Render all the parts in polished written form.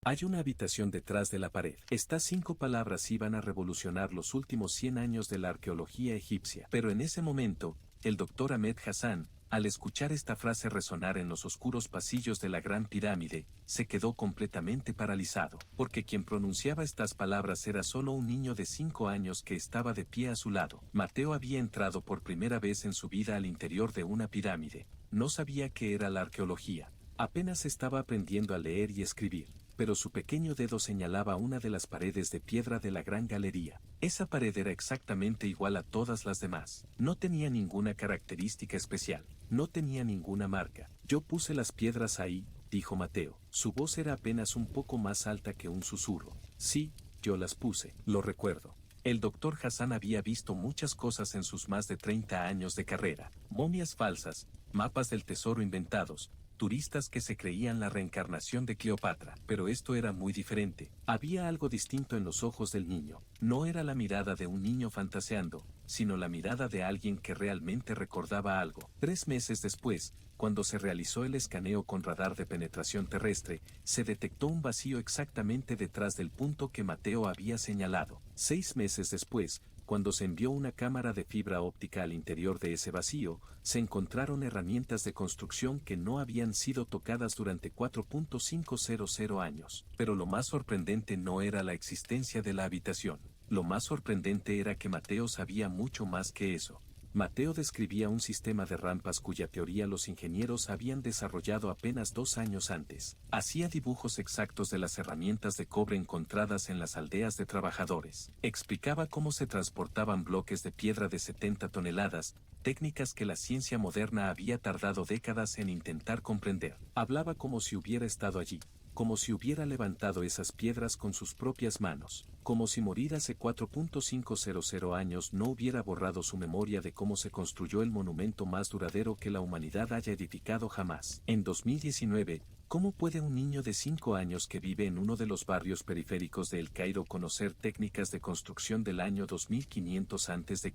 Hay una habitación detrás de la pared. Estas 5 palabras iban a revolucionar los últimos 100 años de la arqueología egipcia. Pero en ese momento, el doctor Ahmed Hassan, al escuchar esta frase resonar en los oscuros pasillos de la Gran Pirámide, se quedó completamente paralizado, porque quien pronunciaba estas palabras era solo un niño de 5 años que estaba de pie a su lado. Mateo había entrado por primera vez en su vida al interior de una pirámide. No sabía qué era la arqueología. Apenas estaba aprendiendo a leer y escribir, pero su pequeño dedo señalaba una de las paredes de piedra de la gran galería. Esa pared era exactamente igual a todas las demás. No tenía ninguna característica especial. No tenía ninguna marca. Yo puse las piedras ahí, dijo Mateo. Su voz era apenas un poco más alta que un susurro. Sí, yo las puse, lo recuerdo. El doctor Hassan había visto muchas cosas en sus más de 30 años de carrera. Momias falsas, mapas del tesoro inventados, turistas que se creían la reencarnación de Cleopatra. Pero esto era muy diferente. Había algo distinto en los ojos del niño. No era la mirada de un niño fantaseando, sino la mirada de alguien que realmente recordaba algo. 3 meses después, cuando se realizó el escaneo con radar de penetración terrestre, se detectó un vacío exactamente detrás del punto que Mateo había señalado. 6 meses después, cuando se envió una cámara de fibra óptica al interior de ese vacío, se encontraron herramientas de construcción que no habían sido tocadas durante 4.500 años. Pero lo más sorprendente no era la existencia de la habitación. Lo más sorprendente era que Mateo sabía mucho más que eso. Mateo describía un sistema de rampas cuya teoría los ingenieros habían desarrollado apenas 2 años antes. Hacía dibujos exactos de las herramientas de cobre encontradas en las aldeas de trabajadores. Explicaba cómo se transportaban bloques de piedra de 70 toneladas, técnicas que la ciencia moderna había tardado décadas en intentar comprender. Hablaba como si hubiera estado allí, como si hubiera levantado esas piedras con sus propias manos, como si morir hace 4.500 años no hubiera borrado su memoria de cómo se construyó el monumento más duradero que la humanidad haya edificado jamás. En 2019, ¿cómo puede un niño de 5 años que vive en uno de los barrios periféricos de El Cairo conocer técnicas de construcción del año 2500 a.C.?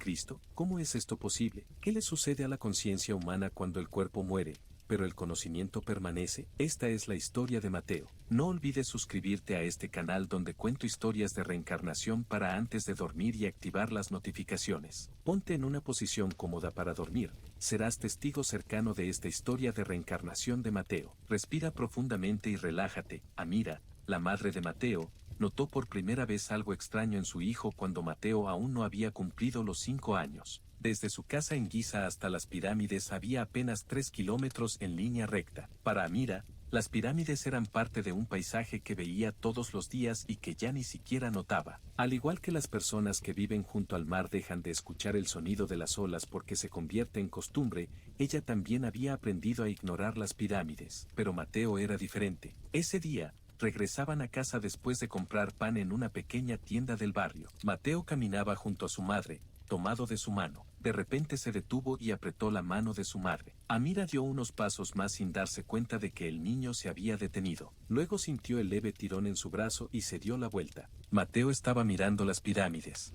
¿Cómo es esto posible? ¿Qué le sucede a la conciencia humana cuando el cuerpo muere, pero el conocimiento permanece? Esta es la historia de Mateo. No olvides suscribirte a este canal donde cuento historias de reencarnación para antes de dormir y activar las notificaciones. Ponte en una posición cómoda para dormir. Serás testigo cercano de esta historia de reencarnación de Mateo. Respira profundamente y relájate. Amira, la madre de Mateo, notó por primera vez algo extraño en su hijo cuando Mateo aún no había cumplido los 5 años. Desde su casa en Giza hasta las pirámides había apenas 3 kilómetros en línea recta. Para Amira, las pirámides eran parte de un paisaje que veía todos los días y que ya ni siquiera notaba. Al igual que las personas que viven junto al mar dejan de escuchar el sonido de las olas porque se convierte en costumbre, ella también había aprendido a ignorar las pirámides. Pero Mateo era diferente. Ese día, regresaban a casa después de comprar pan en una pequeña tienda del barrio. Mateo caminaba junto a su madre, tomado de su mano. De repente se detuvo y apretó la mano de su madre. Amira dio unos pasos más sin darse cuenta de que el niño se había detenido. Luego sintió el leve tirón en su brazo y se dio la vuelta. Mateo estaba mirando las pirámides.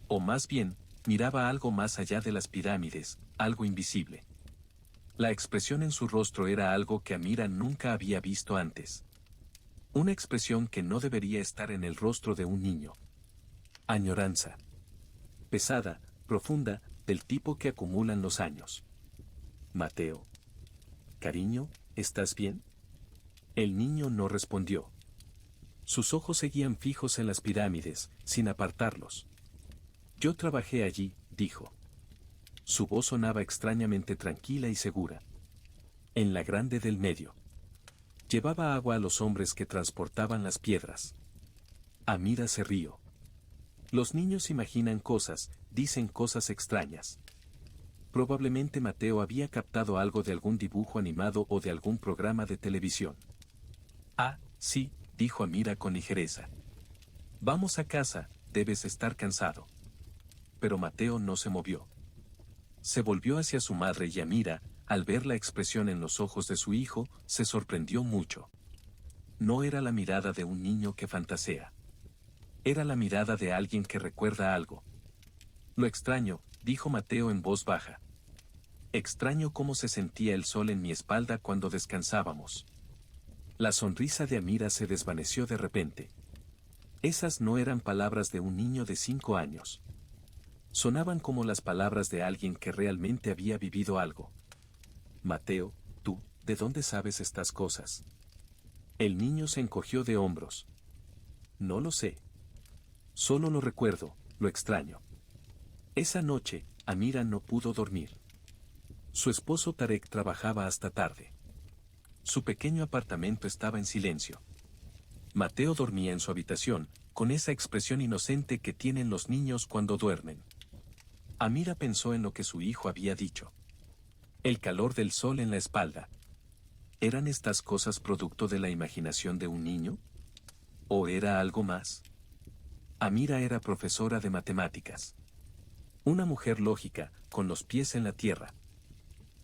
O más bien, miraba algo más allá de las pirámides, algo invisible. La expresión en su rostro era algo que Amira nunca había visto antes. Una expresión que no debería estar en el rostro de un niño. Añoranza. Pesada, profunda, del tipo que acumulan los años. Mateo. Cariño, ¿estás bien? El niño no respondió. Sus ojos seguían fijos en las pirámides, sin apartarlos. Yo trabajé allí, dijo. Su voz sonaba extrañamente tranquila y segura. En la grande del medio. Llevaba agua a los hombres que transportaban las piedras. Amira se rió. Los niños imaginan cosas, dicen cosas extrañas. Probablemente Mateo había captado algo de algún dibujo animado o de algún programa de televisión. Ah, sí, dijo Amira con ligereza. Vamos a casa, debes estar cansado. Pero Mateo no se movió. Se volvió hacia su madre y Amira, al ver la expresión en los ojos de su hijo, se sorprendió mucho. No era la mirada de un niño que fantasea. Era la mirada de alguien que recuerda algo. Lo extraño, dijo Mateo en voz baja. Extraño cómo se sentía el sol en mi espalda cuando descansábamos. La sonrisa de Amira se desvaneció de repente. Esas no eran palabras de un niño de 5 años. Sonaban como las palabras de alguien que realmente había vivido algo. Mateo, tú, ¿de dónde sabes estas cosas? El niño se encogió de hombros. No lo sé. Solo lo recuerdo, lo extraño. Esa noche, Amira no pudo dormir. Su esposo Tarek trabajaba hasta tarde. Su pequeño apartamento estaba en silencio. Mateo dormía en su habitación, con esa expresión inocente que tienen los niños cuando duermen. Amira pensó en lo que su hijo había dicho. El calor del sol en la espalda. ¿Eran estas cosas producto de la imaginación de un niño? ¿O era algo más? Amira era profesora de matemáticas. Una mujer lógica, con los pies en la tierra.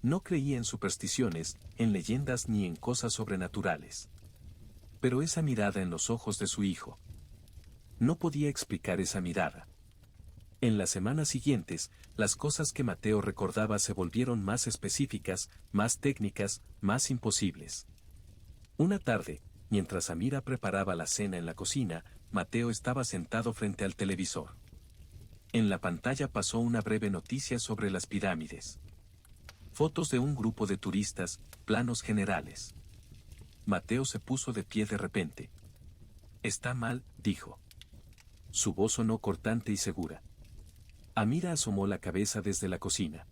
No creía en supersticiones, en leyendas ni en cosas sobrenaturales. Pero esa mirada en los ojos de su hijo. No podía explicar esa mirada. En las semanas siguientes, las cosas que Mateo recordaba se volvieron más específicas, más técnicas, más imposibles. Una tarde, mientras Amira preparaba la cena en la cocina, Mateo estaba sentado frente al televisor. En la pantalla pasó una breve noticia sobre las pirámides. Fotos de un grupo de turistas, planos generales. Mateo se puso de pie de repente. Está mal, dijo. Su voz sonó cortante y segura. Amira asomó la cabeza desde la cocina.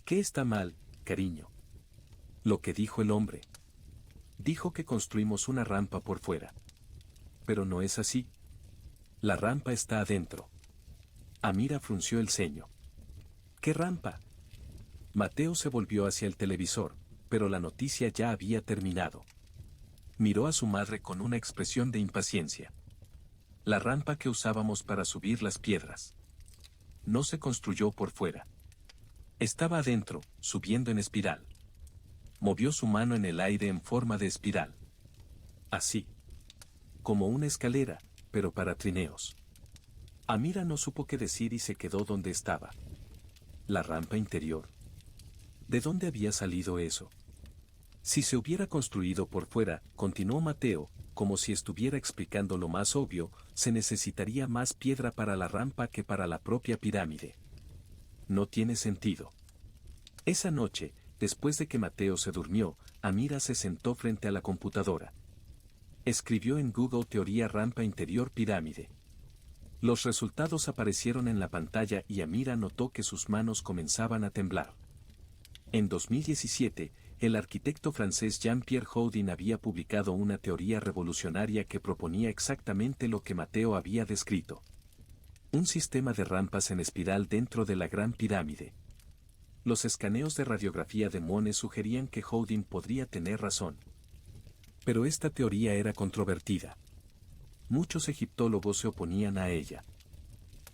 ¿Qué está mal, cariño? Lo que dijo el hombre. Dijo que construimos una rampa por fuera. Pero no es así. La rampa está adentro. Amira frunció el ceño. ¿Qué rampa? Mateo se volvió hacia el televisor, pero la noticia ya había terminado. Miró a su madre con una expresión de impaciencia. La rampa que usábamos para subir las piedras. No se construyó por fuera. Estaba adentro, subiendo en espiral. Movió su mano en el aire en forma de espiral. Así. Como una escalera, pero para trineos. Amira no supo qué decir y se quedó donde estaba. La rampa interior. ¿De dónde había salido eso? Si se hubiera construido por fuera, continuó Mateo, como si estuviera explicando lo más obvio, se necesitaría más piedra para la rampa que para la propia pirámide. No tiene sentido. Esa noche, después de que Mateo se durmió, Amira se sentó frente a la computadora. Escribió en Google teoría rampa interior pirámide. Los resultados aparecieron en la pantalla y Amira notó que sus manos comenzaban a temblar. En 2017, el arquitecto francés Jean-Pierre Houdin había publicado una teoría revolucionaria que proponía exactamente lo que Mateo había descrito. Un sistema de rampas en espiral dentro de la Gran Pirámide. Los escaneos de radiografía de Monet sugerían que Houdin podría tener razón. Pero esta teoría era controvertida. Muchos egiptólogos se oponían a ella.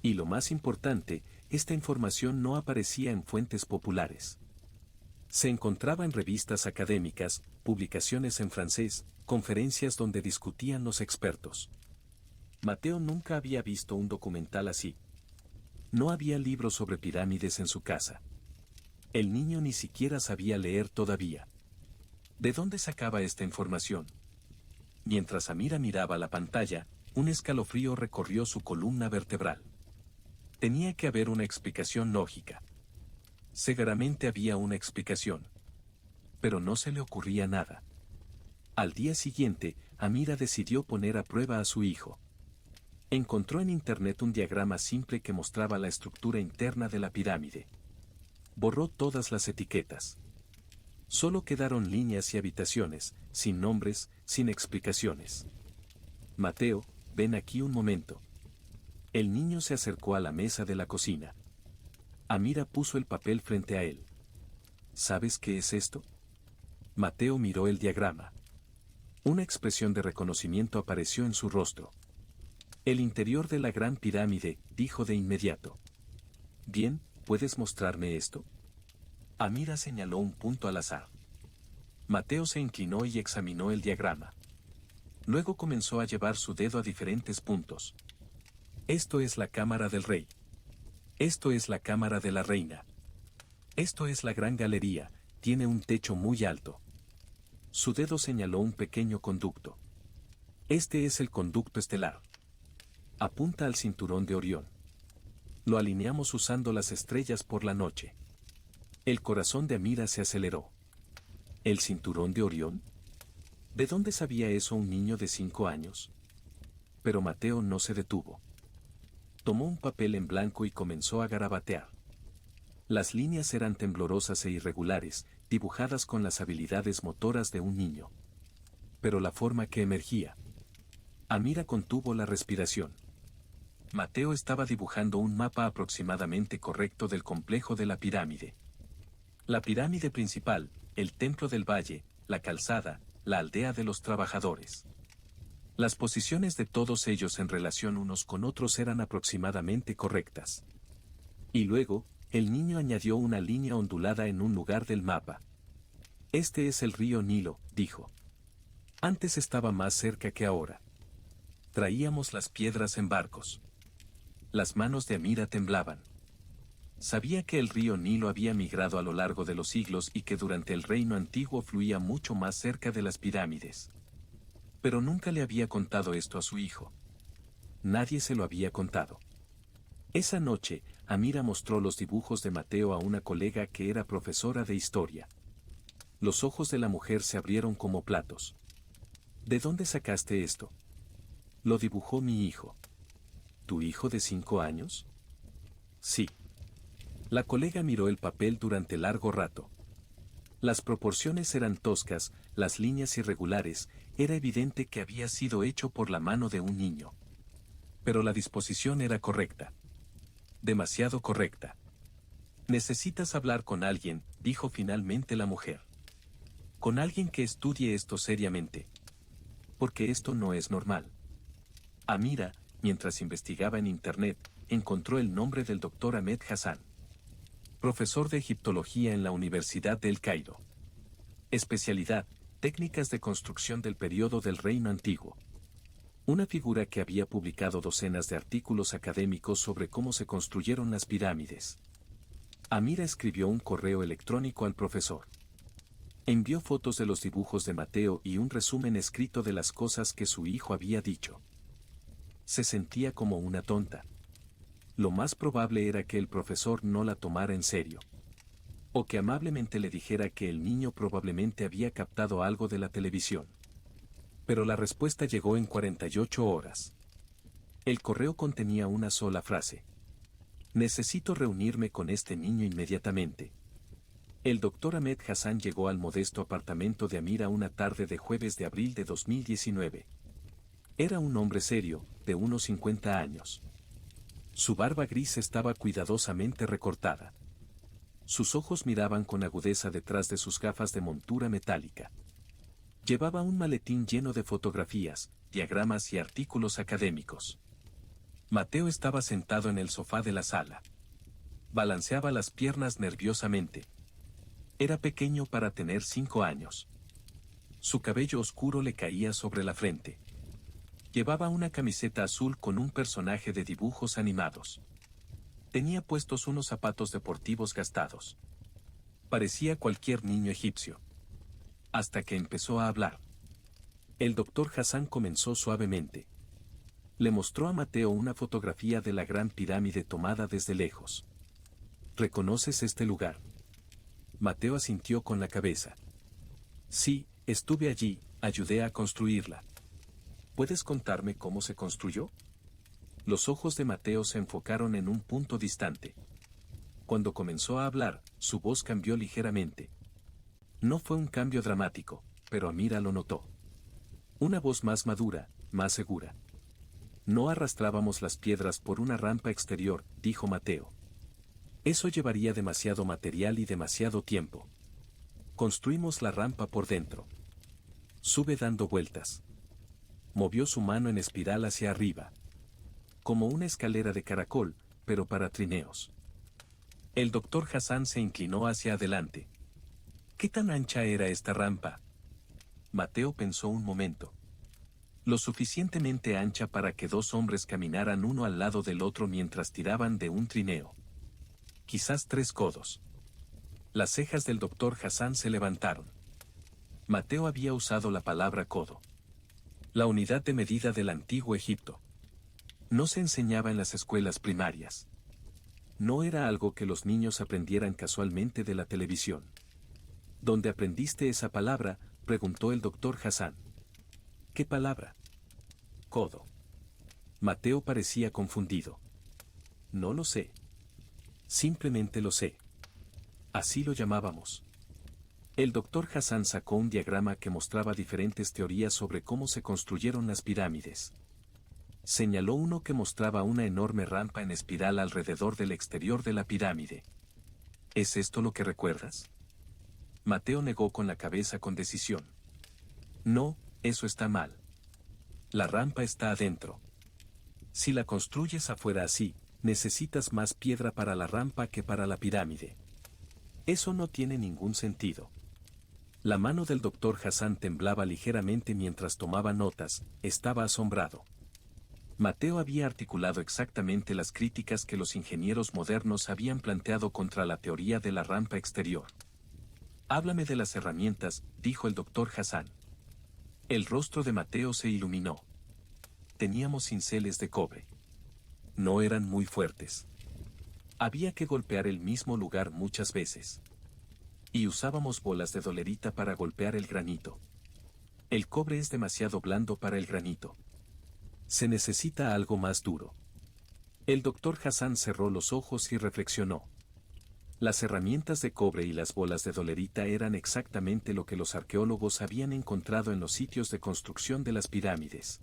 Y lo más importante, esta información no aparecía en fuentes populares. Se encontraba en revistas académicas, publicaciones en francés, conferencias donde discutían los expertos. Mateo nunca había visto un documental así. No había libros sobre pirámides en su casa. El niño ni siquiera sabía leer todavía. ¿De dónde sacaba esta información? Mientras Amira miraba la pantalla, un escalofrío recorrió su columna vertebral. Tenía que haber una explicación lógica. Seguramente había una explicación. Pero no se le ocurría nada. Al día siguiente, Amira decidió poner a prueba a su hijo. Encontró en internet un diagrama simple que mostraba la estructura interna de la pirámide. Borró todas las etiquetas. Solo quedaron líneas y habitaciones, sin nombres, sin explicaciones. Mateo, ven aquí un momento. El niño se acercó a la mesa de la cocina. Amira puso el papel frente a él. ¿Sabes qué es esto? Mateo miró el diagrama. Una expresión de reconocimiento apareció en su rostro. El interior de la Gran Pirámide, dijo de inmediato. Bien, ¿puedes mostrarme esto? Amira señaló un punto al azar. Mateo se inclinó y examinó el diagrama. Luego comenzó a llevar su dedo a diferentes puntos. Esto es la cámara del rey. Esto es la cámara de la reina. Esto es la gran galería, tiene un techo muy alto. Su dedo señaló un pequeño conducto. Este es el conducto estelar. Apunta al cinturón de Orión. Lo alineamos usando las estrellas por la noche. El corazón de Amira se aceleró. ¿El cinturón de Orión? ¿De dónde sabía eso un niño de 5 años? Pero Mateo no se detuvo. Tomó un papel en blanco y comenzó a garabatear. Las líneas eran temblorosas e irregulares, dibujadas con las habilidades motoras de un niño. Pero la forma que emergía. Amira contuvo la respiración. Mateo estaba dibujando un mapa aproximadamente correcto del complejo de la pirámide. La pirámide principal, el templo del valle, la calzada, la aldea de los trabajadores. Las posiciones de todos ellos en relación unos con otros eran aproximadamente correctas. Y luego, el niño añadió una línea ondulada en un lugar del mapa. Este es el río Nilo, dijo. Antes estaba más cerca que ahora. Traíamos las piedras en barcos. Las manos de Amira temblaban. Sabía que el río Nilo había migrado a lo largo de los siglos y que durante el reino antiguo fluía mucho más cerca de las pirámides. Pero nunca le había contado esto a su hijo. Nadie se lo había contado. Esa noche, Amira mostró los dibujos de Mateo a una colega que era profesora de historia. Los ojos de la mujer se abrieron como platos. ¿De dónde sacaste esto? Lo dibujó mi hijo. ¿Tu hijo de 5 años? Sí. La colega miró el papel durante largo rato. Las proporciones eran toscas, las líneas irregulares, era evidente que había sido hecho por la mano de un niño. Pero la disposición era correcta. Demasiado correcta. Necesitas hablar con alguien, dijo finalmente la mujer. Con alguien que estudie esto seriamente. Porque esto no es normal. Amira, mientras investigaba en internet, encontró el nombre del Dr. Ahmed Hassan. Profesor de egiptología en la Universidad de El Cairo. Especialidad, técnicas de construcción del periodo del Reino Antiguo. Una figura que había publicado docenas de artículos académicos sobre cómo se construyeron las pirámides. Amira escribió un correo electrónico al profesor. Envió fotos de los dibujos de Mateo y un resumen escrito de las cosas que su hijo había dicho. Se sentía como una tonta. Lo más probable era que el profesor no la tomara en serio. O que amablemente le dijera que el niño probablemente había captado algo de la televisión. Pero la respuesta llegó en 48 horas. El correo contenía una sola frase. Necesito reunirme con este niño inmediatamente. El Dr. Ahmed Hassan llegó al modesto apartamento de Amira una tarde de jueves de abril de 2019. Era un hombre serio, de unos 50 años. Su barba gris estaba cuidadosamente recortada. Sus ojos miraban con agudeza detrás de sus gafas de montura metálica. Llevaba un maletín lleno de fotografías, diagramas y artículos académicos. Mateo estaba sentado en el sofá de la sala. Balanceaba las piernas nerviosamente. Era pequeño para tener 5 años. Su cabello oscuro le caía sobre la frente. Llevaba una camiseta azul con un personaje de dibujos animados. Tenía puestos unos zapatos deportivos gastados. Parecía cualquier niño egipcio. Hasta que empezó a hablar. El Dr. Hassan comenzó suavemente. Le mostró a Mateo una fotografía de la Gran Pirámide tomada desde lejos. ¿Reconoces este lugar? Mateo asintió con la cabeza. Sí, estuve allí, ayudé a construirla. ¿Puedes contarme cómo se construyó? Los ojos de Mateo se enfocaron en un punto distante. Cuando comenzó a hablar, su voz cambió ligeramente. No fue un cambio dramático, pero Amira lo notó. Una voz más madura, más segura. No arrastrábamos las piedras por una rampa exterior, dijo Mateo. Eso llevaría demasiado material y demasiado tiempo. Construimos la rampa por dentro. Sube dando vueltas. Movió su mano en espiral hacia arriba. Como una escalera de caracol, pero para trineos. El Dr. Hassan se inclinó hacia adelante. ¿Qué tan ancha era esta rampa? Mateo pensó un momento. Lo suficientemente ancha para que 2 hombres caminaran uno al lado del otro mientras tiraban de un trineo. Quizás 3 codos. Las cejas del Dr. Hassan se levantaron. Mateo había usado la palabra codo. La unidad de medida del antiguo Egipto. No se enseñaba en las escuelas primarias. No era algo que los niños aprendieran casualmente de la televisión. ¿Dónde aprendiste esa palabra?, preguntó el doctor Hassan. ¿Qué palabra? Codo. Mateo parecía confundido. No lo sé. Simplemente lo sé. Así lo llamábamos. El doctor Hassan sacó un diagrama que mostraba diferentes teorías sobre cómo se construyeron las pirámides. Señaló uno que mostraba una enorme rampa en espiral alrededor del exterior de la pirámide. ¿Es esto lo que recuerdas? Mateo negó con la cabeza con decisión. No, eso está mal. La rampa está adentro. Si la construyes afuera así, necesitas más piedra para la rampa que para la pirámide. Eso no tiene ningún sentido. La mano del doctor Hassan temblaba ligeramente mientras tomaba notas, estaba asombrado. Mateo había articulado exactamente las críticas que los ingenieros modernos habían planteado contra la teoría de la rampa exterior. Háblame de las herramientas, dijo el doctor Hassan. El rostro de Mateo se iluminó. Teníamos cinceles de cobre. No eran muy fuertes. Había que golpear el mismo lugar muchas veces. Y usábamos bolas de dolerita para golpear el granito. El cobre es demasiado blando para el granito. Se necesita algo más duro. El doctor Hassan cerró los ojos y reflexionó. Las herramientas de cobre y las bolas de dolerita eran exactamente lo que los arqueólogos habían encontrado en los sitios de construcción de las pirámides.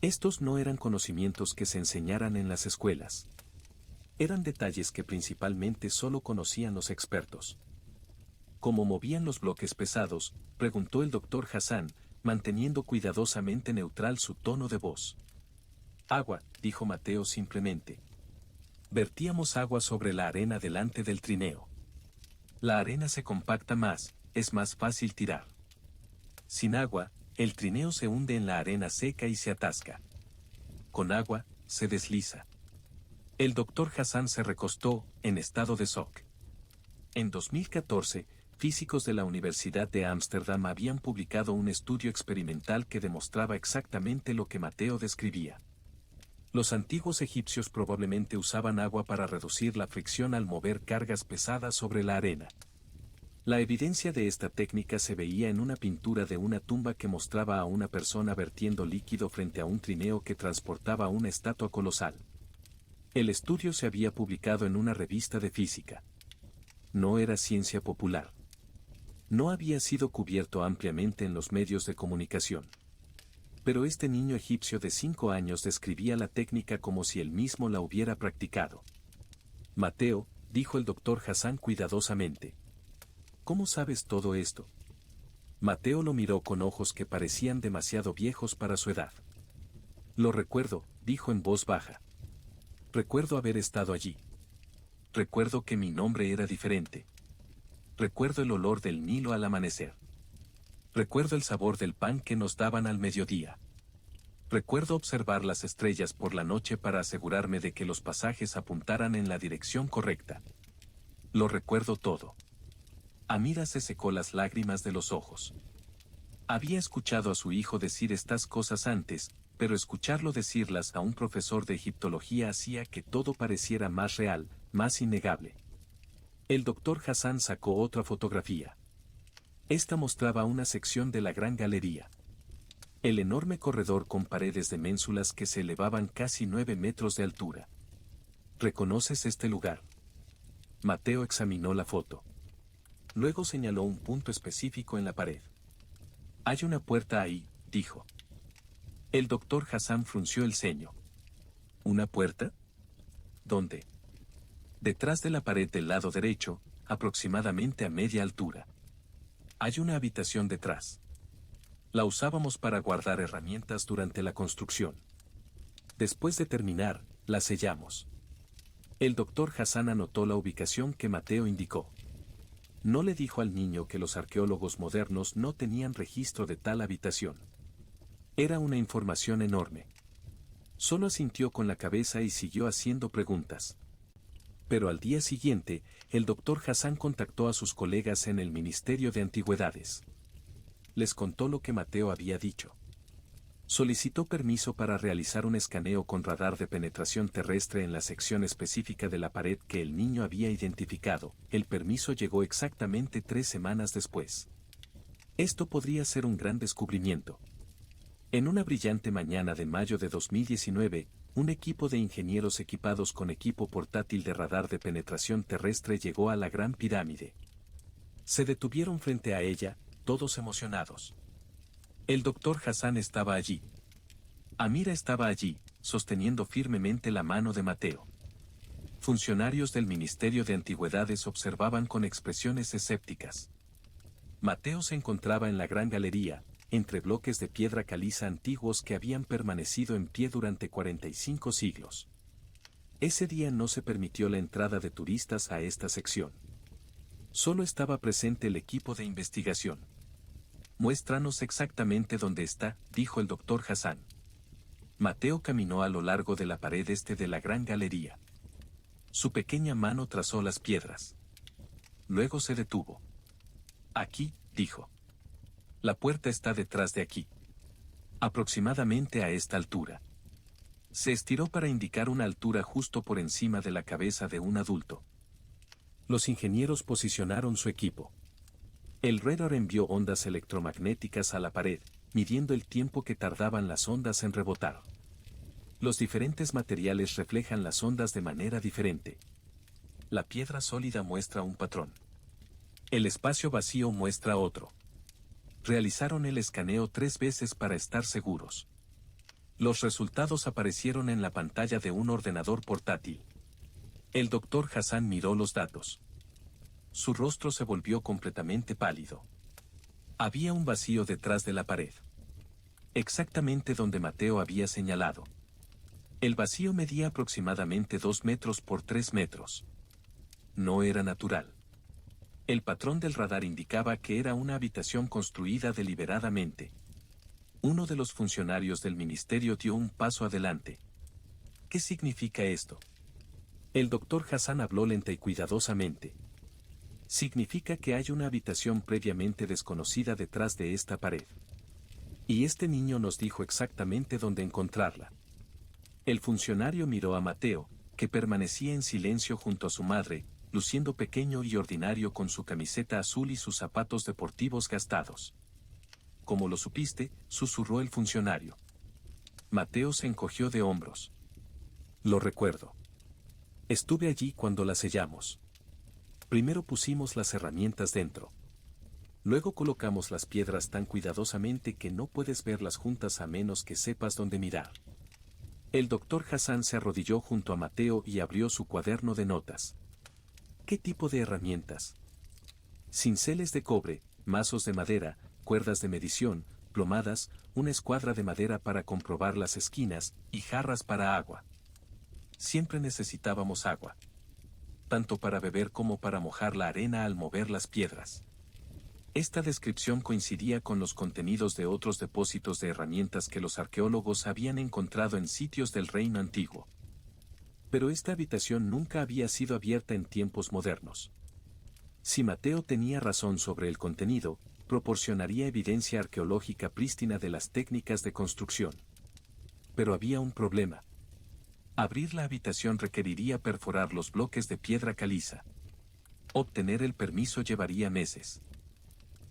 Estos no eran conocimientos que se enseñaran en las escuelas. Eran detalles que principalmente solo conocían los expertos. ¿Cómo movían los bloques pesados?, preguntó el doctor Hassan, manteniendo cuidadosamente neutral su tono de voz. Agua, dijo Mateo simplemente. Vertíamos agua sobre la arena delante del trineo. La arena se compacta más, es más fácil tirar. Sin agua, el trineo se hunde en la arena seca y se atasca. Con agua, se desliza. El doctor Hassan se recostó, en estado de shock. En 2014, físicos de la Universidad de Ámsterdam habían publicado un estudio experimental que demostraba exactamente lo que Mateo describía. Los antiguos egipcios probablemente usaban agua para reducir la fricción al mover cargas pesadas sobre la arena. La evidencia de esta técnica se veía en una pintura de una tumba que mostraba a una persona vertiendo líquido frente a un trineo que transportaba una estatua colosal. El estudio se había publicado en una revista de física. No era ciencia popular. No había sido cubierto ampliamente en los medios de comunicación. Pero este niño egipcio de 5 años describía la técnica como si él mismo la hubiera practicado. Mateo, dijo el doctor Hassan cuidadosamente. ¿Cómo sabes todo esto? Mateo lo miró con ojos que parecían demasiado viejos para su edad. Lo recuerdo, dijo en voz baja. Recuerdo haber estado allí. Recuerdo que mi nombre era diferente. Recuerdo el olor del Nilo al amanecer. Recuerdo el sabor del pan que nos daban al mediodía. Recuerdo observar las estrellas por la noche para asegurarme de que los pasajes apuntaran en la dirección correcta. Lo recuerdo todo. Amira se secó las lágrimas de los ojos. Había escuchado a su hijo decir estas cosas antes, pero escucharlo decirlas a un profesor de egiptología hacía que todo pareciera más real, más innegable. El doctor Hassan sacó otra fotografía. Esta mostraba una sección de la gran galería. El enorme corredor con paredes de ménsulas que se elevaban casi 9 metros de altura. ¿Reconoces este lugar? Mateo examinó la foto. Luego señaló un punto específico en la pared. Hay una puerta ahí, dijo. El doctor Hassan frunció el ceño. ¿Una puerta? ¿Dónde? Detrás de la pared del lado derecho, aproximadamente a media altura. Hay una habitación detrás. La usábamos para guardar herramientas durante la construcción. Después de terminar, la sellamos. El doctor Hassan anotó la ubicación que Mateo indicó. No le dijo al niño que los arqueólogos modernos no tenían registro de tal habitación. Era una información enorme. Solo asintió con la cabeza y siguió haciendo preguntas. Pero al día siguiente, el doctor Hassan contactó a sus colegas en el Ministerio de Antigüedades. les contó lo que Mateo había dicho. Solicitó permiso para realizar un escaneo con radar de penetración terrestre en la sección específica de la pared que el niño había identificado. El permiso llegó exactamente 3 semanas después. Esto podría ser un gran descubrimiento. En una brillante mañana de mayo de 2019, un equipo de ingenieros equipados con equipo portátil de radar de penetración terrestre llegó a la Gran Pirámide. Se detuvieron frente a ella, todos emocionados. El doctor Hassan estaba allí. Amira estaba allí, sosteniendo firmemente la mano de Mateo. Funcionarios del Ministerio de Antigüedades observaban con expresiones escépticas. Mateo se encontraba en la gran galería, entre bloques de piedra caliza antiguos que habían permanecido en pie durante 45 siglos. Ese día no se permitió la entrada de turistas a esta sección. Solo estaba presente el equipo de investigación. «Muéstranos exactamente dónde está», dijo el doctor Hassan. Mateo caminó a lo largo de la pared este de la gran galería. Su pequeña mano trazó las piedras. Luego se detuvo. «Aquí», dijo. «La puerta está detrás de aquí. Aproximadamente a esta altura». Se estiró para indicar una altura justo por encima de la cabeza de un adulto. Los ingenieros posicionaron su equipo. El radar envió ondas electromagnéticas a la pared, midiendo el tiempo que tardaban las ondas en rebotar. Los diferentes materiales reflejan las ondas de manera diferente. La piedra sólida muestra un patrón. El espacio vacío muestra otro. Realizaron el escaneo 3 veces para estar seguros. Los resultados aparecieron en la pantalla de un ordenador portátil. El doctor Hassan miró los datos. Su rostro se volvió completamente pálido. Había un vacío detrás de la pared. Exactamente donde Mateo había señalado. El vacío medía aproximadamente 2 metros por 3 metros. No era natural. El patrón del radar indicaba que era una habitación construida deliberadamente. Uno de los funcionarios del ministerio dio un paso adelante. ¿Qué significa esto? El doctor Hassan habló lenta y cuidadosamente. Significa que hay una habitación previamente desconocida detrás de esta pared. Y este niño nos dijo exactamente dónde encontrarla. El funcionario miró a Mateo, que permanecía en silencio junto a su madre, luciendo pequeño y ordinario con su camiseta azul y sus zapatos deportivos gastados. «¿Cómo lo supiste?», susurró el funcionario. Mateo se encogió de hombros. «Lo recuerdo. Estuve allí cuando la sellamos. Primero pusimos las herramientas dentro. Luego colocamos las piedras tan cuidadosamente que no puedes verlas juntas a menos que sepas dónde mirar». El doctor Hassan se arrodilló junto a Mateo y abrió su cuaderno de notas. «¿Qué tipo de herramientas?». «Cinceles de cobre, mazos de madera, cuerdas de medición, plomadas, una escuadra de madera para comprobar las esquinas, y jarras para agua. Siempre necesitábamos agua. Tanto para beber como para mojar la arena al mover las piedras». Esta descripción coincidía con los contenidos de otros depósitos de herramientas que los arqueólogos habían encontrado en sitios del Reino Antiguo. Pero esta habitación nunca había sido abierta en tiempos modernos. Si Mateo tenía razón sobre el contenido, proporcionaría evidencia arqueológica prístina de las técnicas de construcción. Pero había un problema. Abrir la habitación requeriría perforar los bloques de piedra caliza. Obtener el permiso llevaría meses.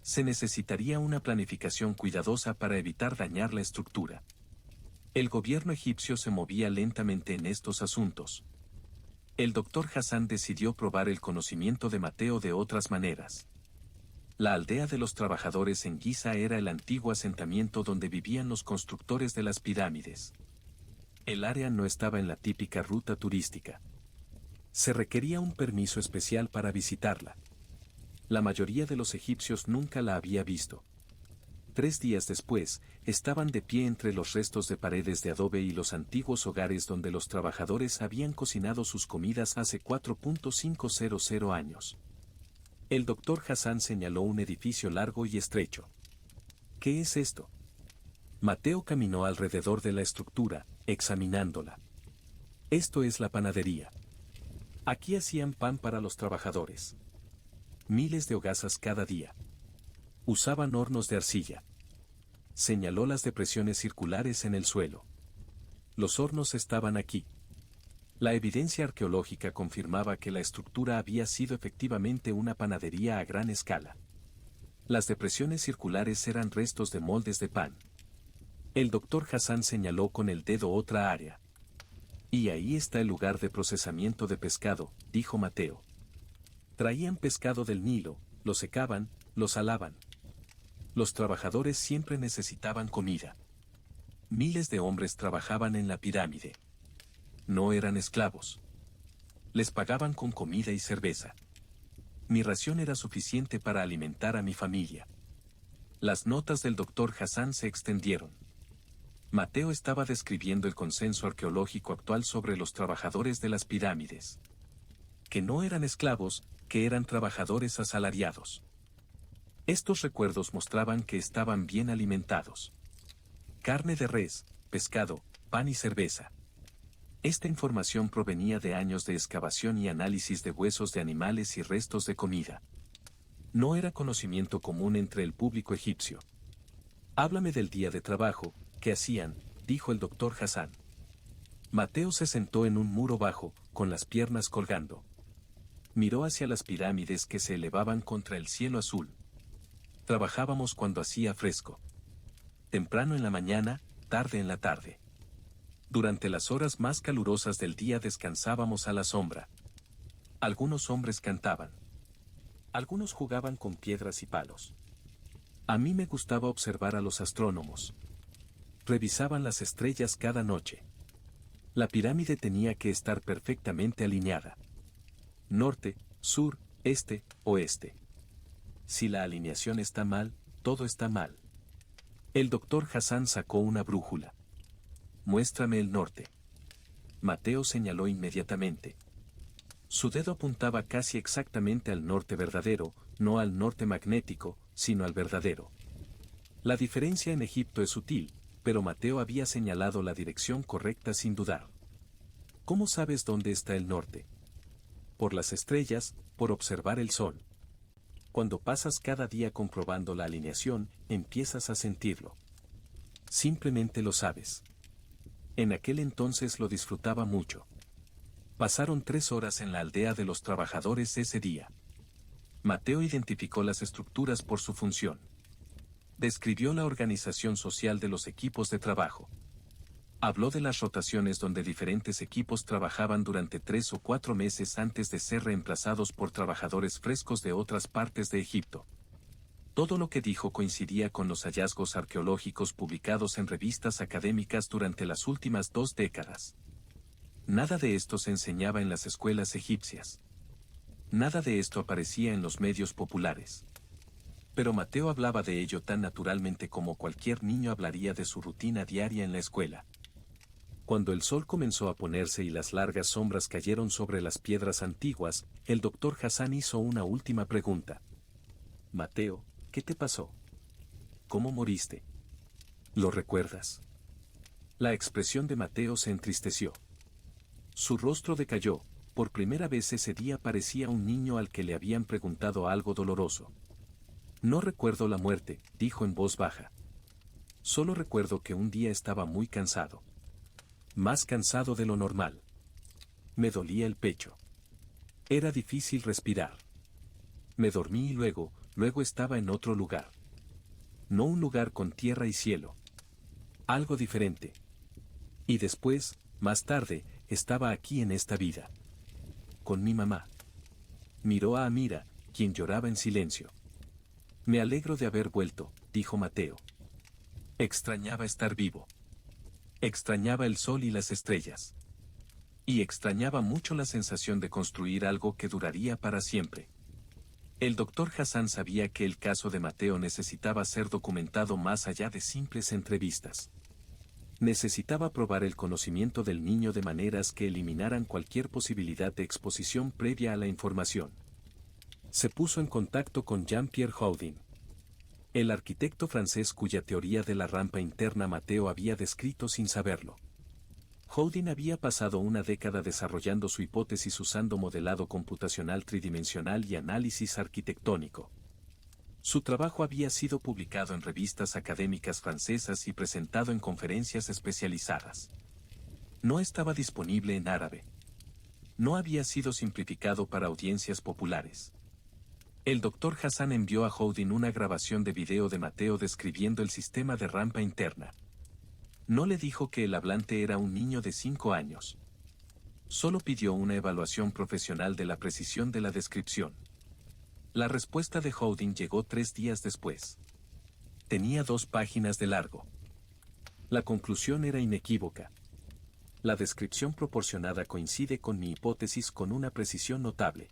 Se necesitaría una planificación cuidadosa para evitar dañar la estructura. El gobierno egipcio se movía lentamente en estos asuntos. El doctor Hassan decidió probar el conocimiento de Mateo de otras maneras. La aldea de los trabajadores en Giza era el antiguo asentamiento donde vivían los constructores de las pirámides. El área no estaba en la típica ruta turística. Se requería un permiso especial para visitarla. La mayoría de los egipcios nunca la había visto. 3 días después, estaban de pie entre los restos de paredes de adobe y los antiguos hogares donde los trabajadores habían cocinado sus comidas hace 4.500 años. El doctor Hassan señaló un edificio largo y estrecho. «¿Qué es esto?». Mateo caminó alrededor de la estructura, examinándola. «Esto es la panadería. Aquí hacían pan para los trabajadores. Miles de hogazas cada día. Usaban hornos de arcilla. Señaló las depresiones circulares en el suelo. Los hornos estaban aquí. La evidencia arqueológica confirmaba que la estructura había sido efectivamente una panadería a gran escala. Las depresiones circulares eran restos de moldes de pan. El doctor Hassan señaló con el dedo otra área. Y ahí está el lugar de procesamiento de pescado, dijo Mateo. Traían pescado del Nilo, lo secaban, lo salaban. Los trabajadores siempre necesitaban comida. Miles de hombres trabajaban en la pirámide. No eran esclavos. Les pagaban con comida y cerveza. Mi ración era suficiente para alimentar a mi familia. Las notas del doctor Hassan se extendieron. Mateo estaba describiendo el consenso arqueológico actual sobre los trabajadores de las pirámides. Que no eran esclavos, que eran trabajadores asalariados. Estos recuerdos mostraban que estaban bien alimentados. Carne de res, pescado, pan y cerveza. Esta información provenía de años de excavación y análisis de huesos de animales y restos de comida. No era conocimiento común entre el público egipcio. Háblame del día de trabajo, ¿qué hacían?, dijo el doctor Hassan. Mateo se sentó en un muro bajo, con las piernas colgando. Miró hacia las pirámides que se elevaban contra el cielo azul. Trabajábamos cuando hacía fresco. Temprano en la mañana, tarde en la tarde. Durante las horas más calurosas del día descansábamos a la sombra. Algunos hombres cantaban. Algunos jugaban con piedras y palos. A mí me gustaba observar a los astrónomos. Revisaban las estrellas cada noche. La pirámide tenía que estar perfectamente alineada. Norte, sur, este, oeste. Si la alineación está mal, todo está mal. El doctor Hassan sacó una brújula. Muéstrame el norte. Mateo señaló inmediatamente. Su dedo apuntaba casi exactamente al norte verdadero, no al norte magnético, sino al verdadero. La diferencia en Egipto es sutil, pero Mateo había señalado la dirección correcta sin dudar. ¿Cómo sabes dónde está el norte? Por las estrellas, por observar el sol. Cuando pasas cada día comprobando la alineación, empiezas a sentirlo. Simplemente lo sabes. En aquel entonces lo disfrutaba mucho. Pasaron 3 horas en la aldea de los trabajadores ese día. Mateo identificó las estructuras por su función. Describió la organización social de los equipos de trabajo. Habló de las rotaciones donde diferentes equipos trabajaban durante 3 o 4 meses antes de ser reemplazados por trabajadores frescos de otras partes de Egipto. Todo lo que dijo coincidía con los hallazgos arqueológicos publicados en revistas académicas durante las últimas 2 décadas. Nada de esto se enseñaba en las escuelas egipcias. Nada de esto aparecía en los medios populares. Pero Mateo hablaba de ello tan naturalmente como cualquier niño hablaría de su rutina diaria en la escuela. Cuando el sol comenzó a ponerse y las largas sombras cayeron sobre las piedras antiguas, el doctor Hassan hizo una última pregunta. Mateo, ¿qué te pasó? ¿Cómo moriste? ¿Lo recuerdas? La expresión de Mateo se entristeció. Su rostro decayó. Por primera vez ese día parecía un niño al que le habían preguntado algo doloroso. No recuerdo la muerte, dijo en voz baja. Solo recuerdo que un día estaba muy cansado. Más cansado de lo normal. Me dolía el pecho. Era difícil respirar. Me dormí y luego estaba en otro lugar. No un lugar con tierra y cielo. Algo diferente. Y después, más tarde, estaba aquí en esta vida. Con mi mamá. Miró a Amira, quien lloraba en silencio. Me alegro de haber vuelto, dijo Mateo. Extrañaba estar vivo. Extrañaba el sol y las estrellas. Y extrañaba mucho la sensación de construir algo que duraría para siempre. El doctor Hassan sabía que el caso de Mateo necesitaba ser documentado más allá de simples entrevistas. Necesitaba probar el conocimiento del niño de maneras que eliminaran cualquier posibilidad de exposición previa a la información. Se puso en contacto con Jean-Pierre Houdin, el arquitecto francés cuya teoría de la rampa interna Mateo había descrito sin saberlo. Houdin había pasado una década desarrollando su hipótesis usando modelado computacional tridimensional y análisis arquitectónico. Su trabajo había sido publicado en revistas académicas francesas y presentado en conferencias especializadas. No estaba disponible en árabe. No había sido simplificado para audiencias populares. El Dr. Hassan envió a Houdin una grabación de video de Mateo describiendo el sistema de rampa interna. No le dijo que el hablante era un niño de 5 años. Solo pidió una evaluación profesional de la precisión de la descripción. La respuesta de Houdin llegó 3 días después. Tenía 2 páginas de largo. La conclusión era inequívoca. La descripción proporcionada coincide con mi hipótesis con una precisión notable.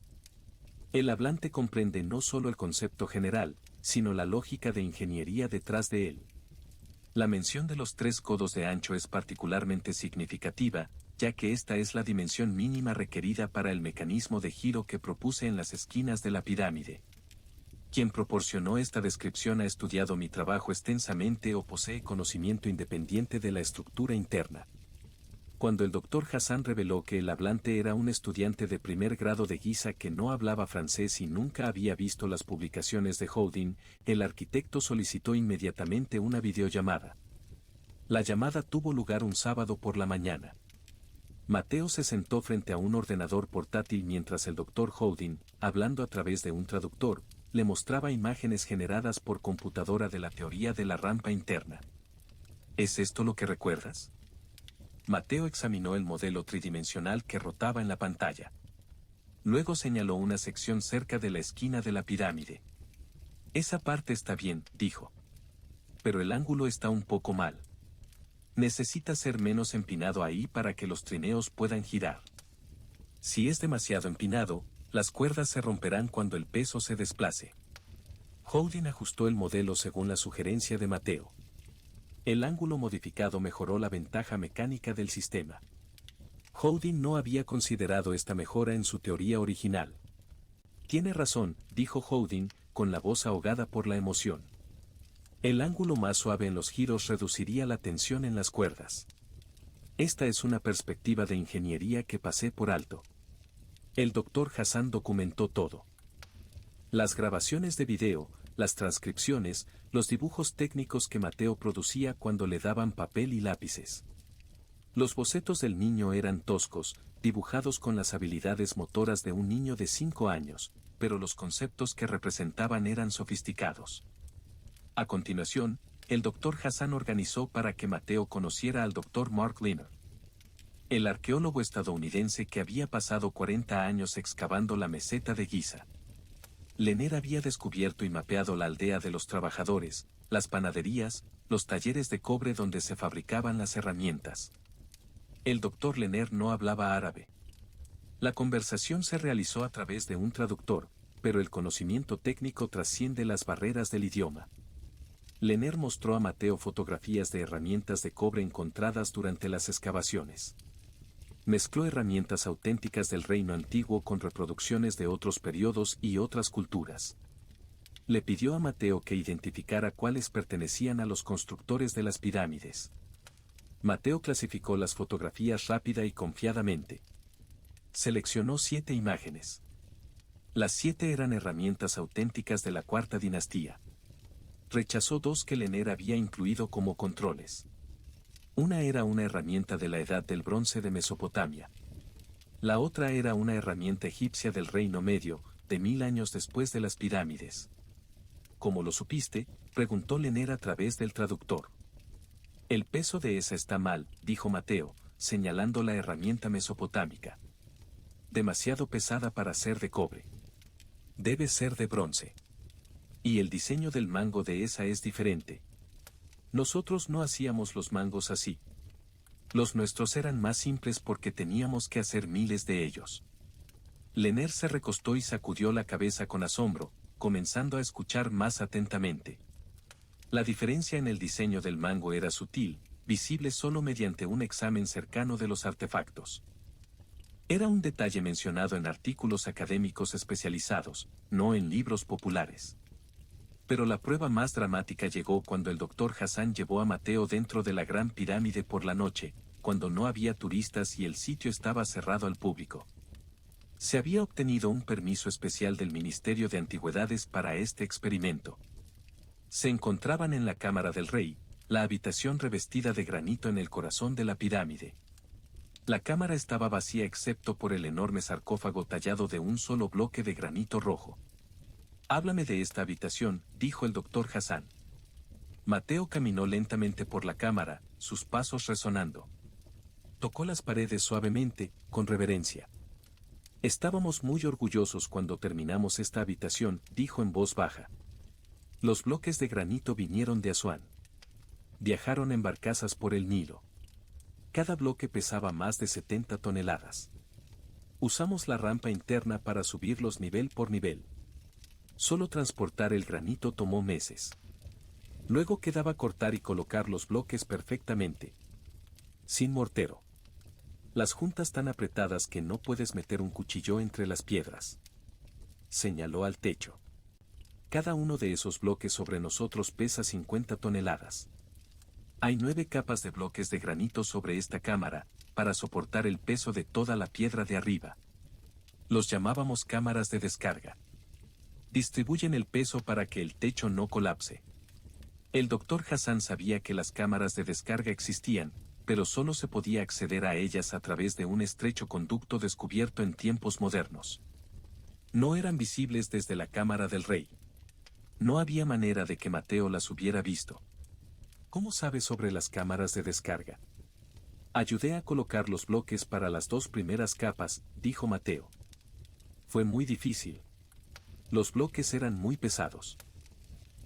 El hablante comprende no solo el concepto general, sino la lógica de ingeniería detrás de él. La mención de los 3 codos de ancho es particularmente significativa, ya que esta es la dimensión mínima requerida para el mecanismo de giro que propuse en las esquinas de la pirámide. Quien proporcionó esta descripción ha estudiado mi trabajo extensamente o posee conocimiento independiente de la estructura interna. Cuando el Dr. Hassan reveló que el hablante era un estudiante de primer grado de Giza que no hablaba francés y nunca había visto las publicaciones de Houdin, el arquitecto solicitó inmediatamente una videollamada. La llamada tuvo lugar un sábado por la mañana. Mateo se sentó frente a un ordenador portátil mientras el Dr. Houdin, hablando a través de un traductor, le mostraba imágenes generadas por computadora de la teoría de la rampa interna. ¿Es esto lo que recuerdas? Mateo examinó el modelo tridimensional que rotaba en la pantalla. Luego señaló una sección cerca de la esquina de la pirámide. Esa parte está bien, dijo. Pero el ángulo está un poco mal. Necesita ser menos empinado ahí para que los trineos puedan girar. Si es demasiado empinado, las cuerdas se romperán cuando el peso se desplace. Houdin ajustó el modelo según la sugerencia de Mateo. El ángulo modificado mejoró la ventaja mecánica del sistema. Houdin no había considerado esta mejora en su teoría original. Tiene razón, dijo Houdin, con la voz ahogada por la emoción. El ángulo más suave en los giros reduciría la tensión en las cuerdas. Esta es una perspectiva de ingeniería que pasé por alto. El Dr. Hassan documentó todo. Las grabaciones de video, las transcripciones, los dibujos técnicos que Mateo producía cuando le daban papel y lápices. Los bocetos del niño eran toscos, dibujados con las habilidades motoras de un niño de 5 años, pero los conceptos que representaban eran sofisticados. A continuación, el Dr. Hassan organizó para que Mateo conociera al Dr. Mark Lehner, el arqueólogo estadounidense que había pasado 40 años excavando la meseta de Giza. Lehner había descubierto y mapeado la aldea de los trabajadores, las panaderías, los talleres de cobre donde se fabricaban las herramientas. El Dr. Lehner no hablaba árabe. La conversación se realizó a través de un traductor, pero el conocimiento técnico trasciende las barreras del idioma. Lehner mostró a Mateo fotografías de herramientas de cobre encontradas durante las excavaciones. Mezcló herramientas auténticas del reino antiguo con reproducciones de otros periodos y otras culturas. Le pidió a Mateo que identificara cuáles pertenecían a los constructores de las pirámides. Mateo clasificó las fotografías rápida y confiadamente. Seleccionó 7 imágenes. Las 7 eran herramientas auténticas de la cuarta dinastía. Rechazó 2 que Lehner había incluido como controles. Una era una herramienta de la Edad del Bronce de Mesopotamia. La otra era una herramienta egipcia del Reino Medio, de 1000 años después de las pirámides. ¿Cómo lo supiste?, preguntó Lehner a través del traductor. El peso de esa está mal, dijo Mateo, señalando la herramienta mesopotámica. Demasiado pesada para ser de cobre. Debe ser de bronce. Y el diseño del mango de esa es diferente. Nosotros no hacíamos los mangos así. Los nuestros eran más simples porque teníamos que hacer miles de ellos. Lehner se recostó y sacudió la cabeza con asombro, comenzando a escuchar más atentamente. La diferencia en el diseño del mango era sutil, visible solo mediante un examen cercano de los artefactos. Era un detalle mencionado en artículos académicos especializados, no en libros populares. Pero la prueba más dramática llegó cuando el Dr. Hassan llevó a Mateo dentro de la Gran Pirámide por la noche, cuando no había turistas y el sitio estaba cerrado al público. Se había obtenido un permiso especial del Ministerio de Antigüedades para este experimento. Se encontraban en la cámara del rey, la habitación revestida de granito en el corazón de la pirámide. La cámara estaba vacía excepto por el enorme sarcófago tallado de un solo bloque de granito rojo. «Háblame de esta habitación», dijo el doctor Hassan. Mateo caminó lentamente por la cámara, sus pasos resonando. Tocó las paredes suavemente, con reverencia. «Estábamos muy orgullosos cuando terminamos esta habitación», dijo en voz baja. «Los bloques de granito vinieron de Asuán. Viajaron en barcazas por el Nilo. Cada bloque pesaba más de 70 toneladas. Usamos la rampa interna para subirlos nivel por nivel. Solo transportar el granito tomó meses. Luego quedaba cortar y colocar los bloques perfectamente. Sin mortero. Las juntas tan apretadas que no puedes meter un cuchillo entre las piedras». Señaló al techo. «Cada uno de esos bloques sobre nosotros pesa 50 toneladas. Hay 9 capas de bloques de granito sobre esta cámara, para soportar el peso de toda la piedra de arriba. Los llamábamos cámaras de descarga. Distribuyen el peso para que el techo no colapse». El doctor Hassan sabía que las cámaras de descarga existían, pero solo se podía acceder a ellas a través de un estrecho conducto descubierto en tiempos modernos. No eran visibles desde la cámara del rey. No había manera de que Mateo las hubiera visto. «¿Cómo sabes sobre las cámaras de descarga?» «Ayudé a colocar los bloques para las 2 primeras capas», dijo Mateo. «Fue muy difícil. Los bloques eran muy pesados.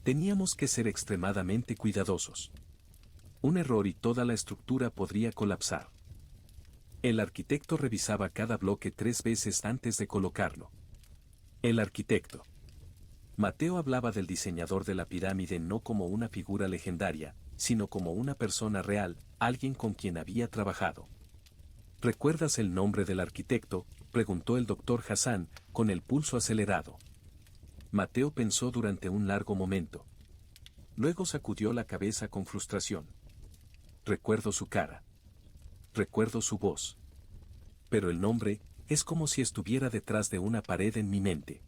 Teníamos que ser extremadamente cuidadosos. Un error y toda la estructura podría colapsar». El arquitecto revisaba cada bloque 3 veces antes de colocarlo. El arquitecto. Mateo hablaba del diseñador de la pirámide no como una figura legendaria, sino como una persona real, alguien con quien había trabajado. «¿Recuerdas el nombre del arquitecto?», preguntó el doctor Hassan, con el pulso acelerado. Mateo pensó durante un largo momento. Luego sacudió la cabeza con frustración. «Recuerdo su cara. Recuerdo su voz. Pero el nombre, es como si estuviera detrás de una pared en mi mente.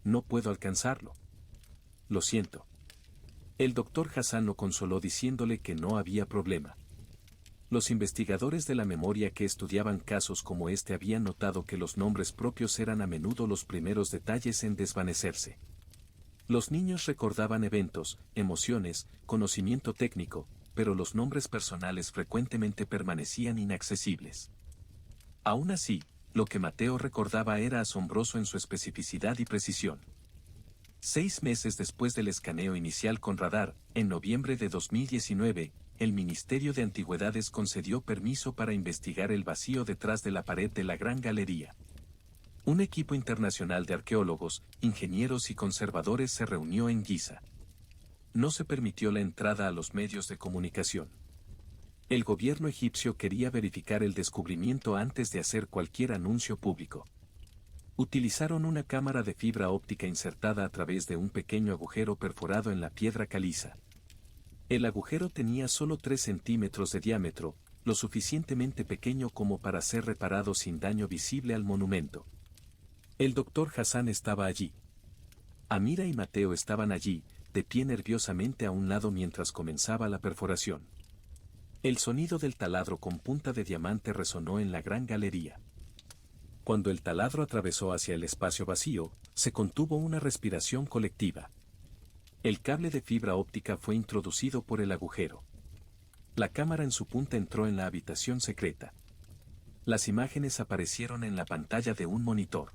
No puedo alcanzarlo. Lo siento». El doctor Hassan lo consoló diciéndole que no había problema. Los investigadores de la memoria que estudiaban casos como este habían notado que los nombres propios eran a menudo los primeros detalles en desvanecerse. Los niños recordaban eventos, emociones, conocimiento técnico, pero los nombres personales frecuentemente permanecían inaccesibles. Aún así, lo que Mateo recordaba era asombroso en su especificidad y precisión. 6 meses después del escaneo inicial con radar, en noviembre de 2019, el Ministerio de Antigüedades concedió permiso para investigar el vacío detrás de la pared de la Gran Galería. Un equipo internacional de arqueólogos, ingenieros y conservadores se reunió en Giza. No se permitió la entrada a los medios de comunicación. El gobierno egipcio quería verificar el descubrimiento antes de hacer cualquier anuncio público. Utilizaron una cámara de fibra óptica insertada a través de un pequeño agujero perforado en la piedra caliza. El agujero tenía solo 3 centímetros de diámetro, lo suficientemente pequeño como para ser reparado sin daño visible al monumento. El doctor Hassan estaba allí. Amira y Mateo estaban allí, de pie nerviosamente a un lado mientras comenzaba la perforación. El sonido del taladro con punta de diamante resonó en la gran galería. Cuando el taladro atravesó hacia el espacio vacío, se contuvo una respiración colectiva. El cable de fibra óptica fue introducido por el agujero. La cámara en su punta entró en la habitación secreta. Las imágenes aparecieron en la pantalla de un monitor.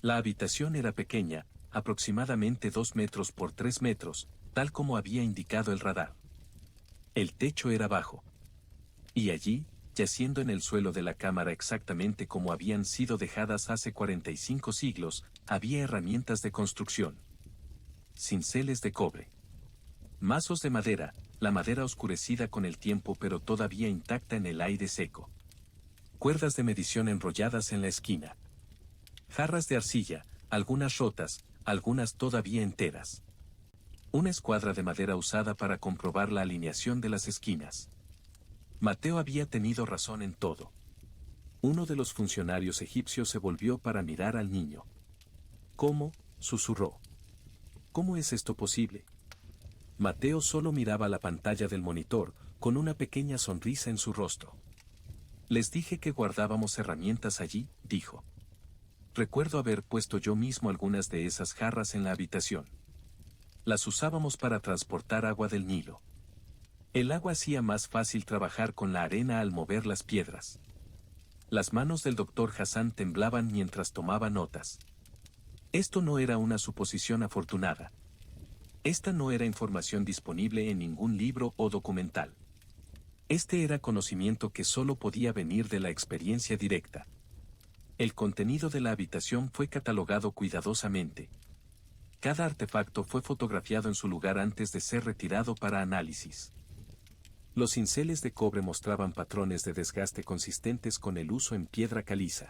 La habitación era pequeña, aproximadamente 2 metros por 3 metros, tal como había indicado el radar. El techo era bajo. Y allí, yaciendo en el suelo de la cámara exactamente como habían sido dejadas hace 45 siglos, había herramientas de construcción. Cinceles de cobre. Mazos de madera, la madera oscurecida con el tiempo pero todavía intacta en el aire seco. Cuerdas de medición enrolladas en la esquina. Jarras de arcilla, algunas rotas, algunas todavía enteras. Una escuadra de madera usada para comprobar la alineación de las esquinas. Mateo había tenido razón en todo. Uno de los funcionarios egipcios se volvió para mirar al niño. ¿Cómo?, susurró. ¿Cómo es esto posible? Mateo solo miraba la pantalla del monitor, con una pequeña sonrisa en su rostro. Les dije que guardábamos herramientas allí, dijo. Recuerdo haber puesto yo mismo algunas de esas jarras en la habitación. Las usábamos para transportar agua del Nilo. El agua hacía más fácil trabajar con la arena al mover las piedras. Las manos del doctor Hassan temblaban mientras tomaba notas. Esto no era una suposición afortunada. Esta no era información disponible en ningún libro o documental. Este era conocimiento que solo podía venir de la experiencia directa. El contenido de la habitación fue catalogado cuidadosamente. Cada artefacto fue fotografiado en su lugar antes de ser retirado para análisis. Los cinceles de cobre mostraban patrones de desgaste consistentes con el uso en piedra caliza.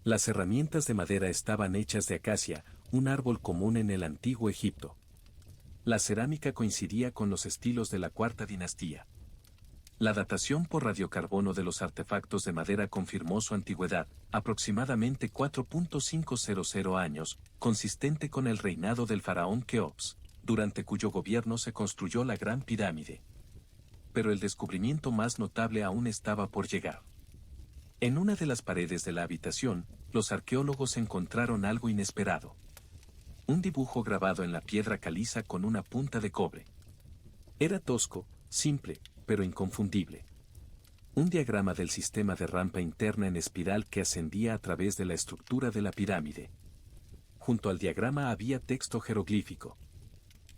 Las herramientas de madera estaban hechas de acacia, un árbol común en el antiguo Egipto. La cerámica coincidía con los estilos de la cuarta dinastía. La datación por radiocarbono de los artefactos de madera confirmó su antigüedad, aproximadamente 4.500 años, consistente con el reinado del faraón Keops, durante cuyo gobierno se construyó la Gran Pirámide. Pero el descubrimiento más notable aún estaba por llegar. En una de las paredes de la habitación, los arqueólogos encontraron algo inesperado. Un dibujo grabado en la piedra caliza con una punta de cobre. Era tosco, simple, pero inconfundible. Un diagrama del sistema de rampa interna en espiral que ascendía a través de la estructura de la pirámide. Junto al diagrama había texto jeroglífico.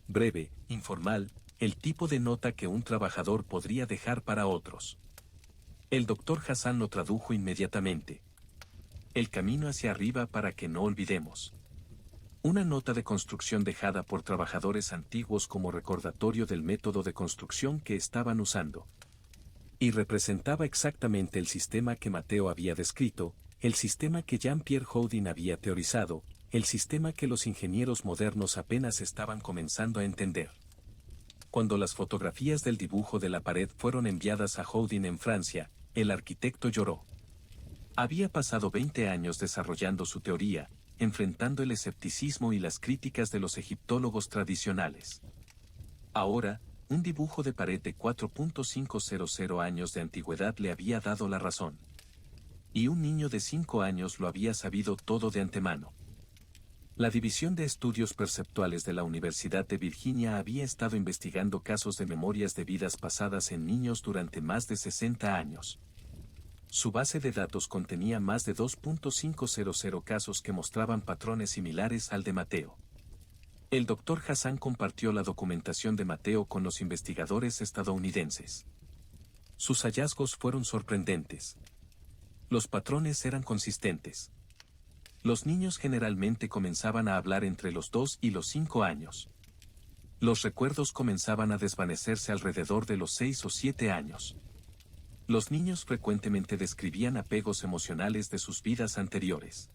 Breve, informal, el tipo de nota que un trabajador podría dejar para otros. El doctor Hassan lo tradujo inmediatamente. El camino hacia arriba para que no olvidemos. Una nota de construcción dejada por trabajadores antiguos como recordatorio del método de construcción que estaban usando. Y representaba exactamente el sistema que Mateo había descrito, el sistema que Jean-Pierre Houdin había teorizado, el sistema que los ingenieros modernos apenas estaban comenzando a entender. Cuando las fotografías del dibujo de la pared fueron enviadas a Houdin en Francia, el arquitecto lloró. Había pasado 20 años desarrollando su teoría, enfrentando el escepticismo y las críticas de los egiptólogos tradicionales. Ahora, un dibujo de pared de 4.500 años de antigüedad le había dado la razón. Y un niño de 5 años lo había sabido todo de antemano. La División de Estudios Perceptuales de la Universidad de Virginia había estado investigando casos de memorias de vidas pasadas en niños durante más de 60 años. Su base de datos contenía más de 2.500 casos que mostraban patrones similares al de Mateo. El doctor Hassan compartió la documentación de Mateo con los investigadores estadounidenses. Sus hallazgos fueron sorprendentes. Los patrones eran consistentes. Los niños generalmente comenzaban a hablar entre los 2 y los 5 años. Los recuerdos comenzaban a desvanecerse alrededor de los 6 o 7 años. Los niños frecuentemente describían apegos emocionales de sus vidas anteriores.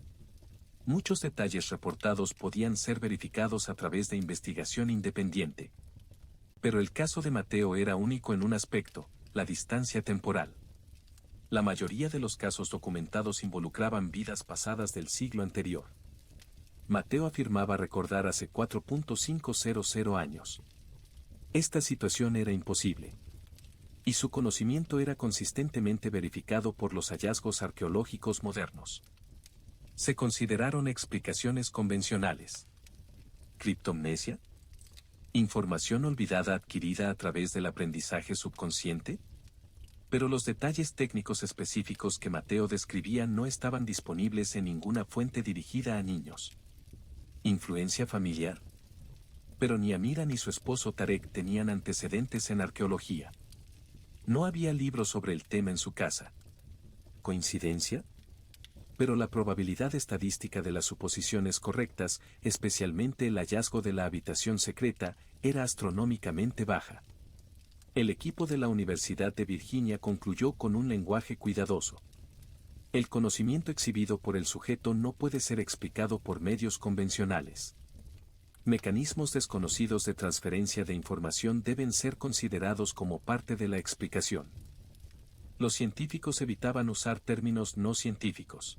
Muchos detalles reportados podían ser verificados a través de investigación independiente. Pero el caso de Mateo era único en un aspecto, la distancia temporal. La mayoría de los casos documentados involucraban vidas pasadas del siglo anterior. Mateo afirmaba recordar hace 4.500 años. Esta situación era imposible. Y su conocimiento era consistentemente verificado por los hallazgos arqueológicos modernos. Se consideraron explicaciones convencionales. ¿Criptomnesia? ¿Información olvidada adquirida a través del aprendizaje subconsciente? Pero los detalles técnicos específicos que Mateo describía no estaban disponibles en ninguna fuente dirigida a niños. ¿Influencia familiar? Pero ni Amira ni su esposo Tarek tenían antecedentes en arqueología. No había libros sobre el tema en su casa. ¿Coincidencia? Pero la probabilidad estadística de las suposiciones correctas, especialmente el hallazgo de la habitación secreta, era astronómicamente baja. El equipo de la Universidad de Virginia concluyó con un lenguaje cuidadoso. El conocimiento exhibido por el sujeto no puede ser explicado por medios convencionales. Mecanismos desconocidos de transferencia de información deben ser considerados como parte de la explicación. Los científicos evitaban usar términos no científicos.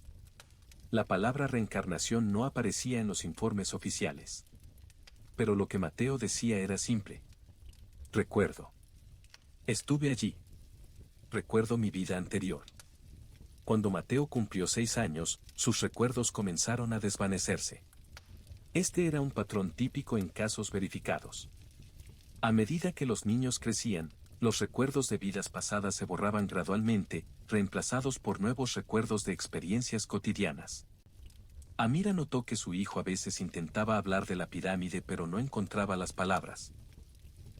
La palabra reencarnación no aparecía en los informes oficiales. Pero lo que Mateo decía era simple. Recuerdo. Estuve allí. Recuerdo mi vida anterior. Cuando Mateo cumplió 6 años, sus recuerdos comenzaron a desvanecerse. Este era un patrón típico en casos verificados. A medida que los niños crecían, los recuerdos de vidas pasadas se borraban gradualmente, reemplazados por nuevos recuerdos de experiencias cotidianas. Amira notó que su hijo a veces intentaba hablar de la pirámide pero no encontraba las palabras.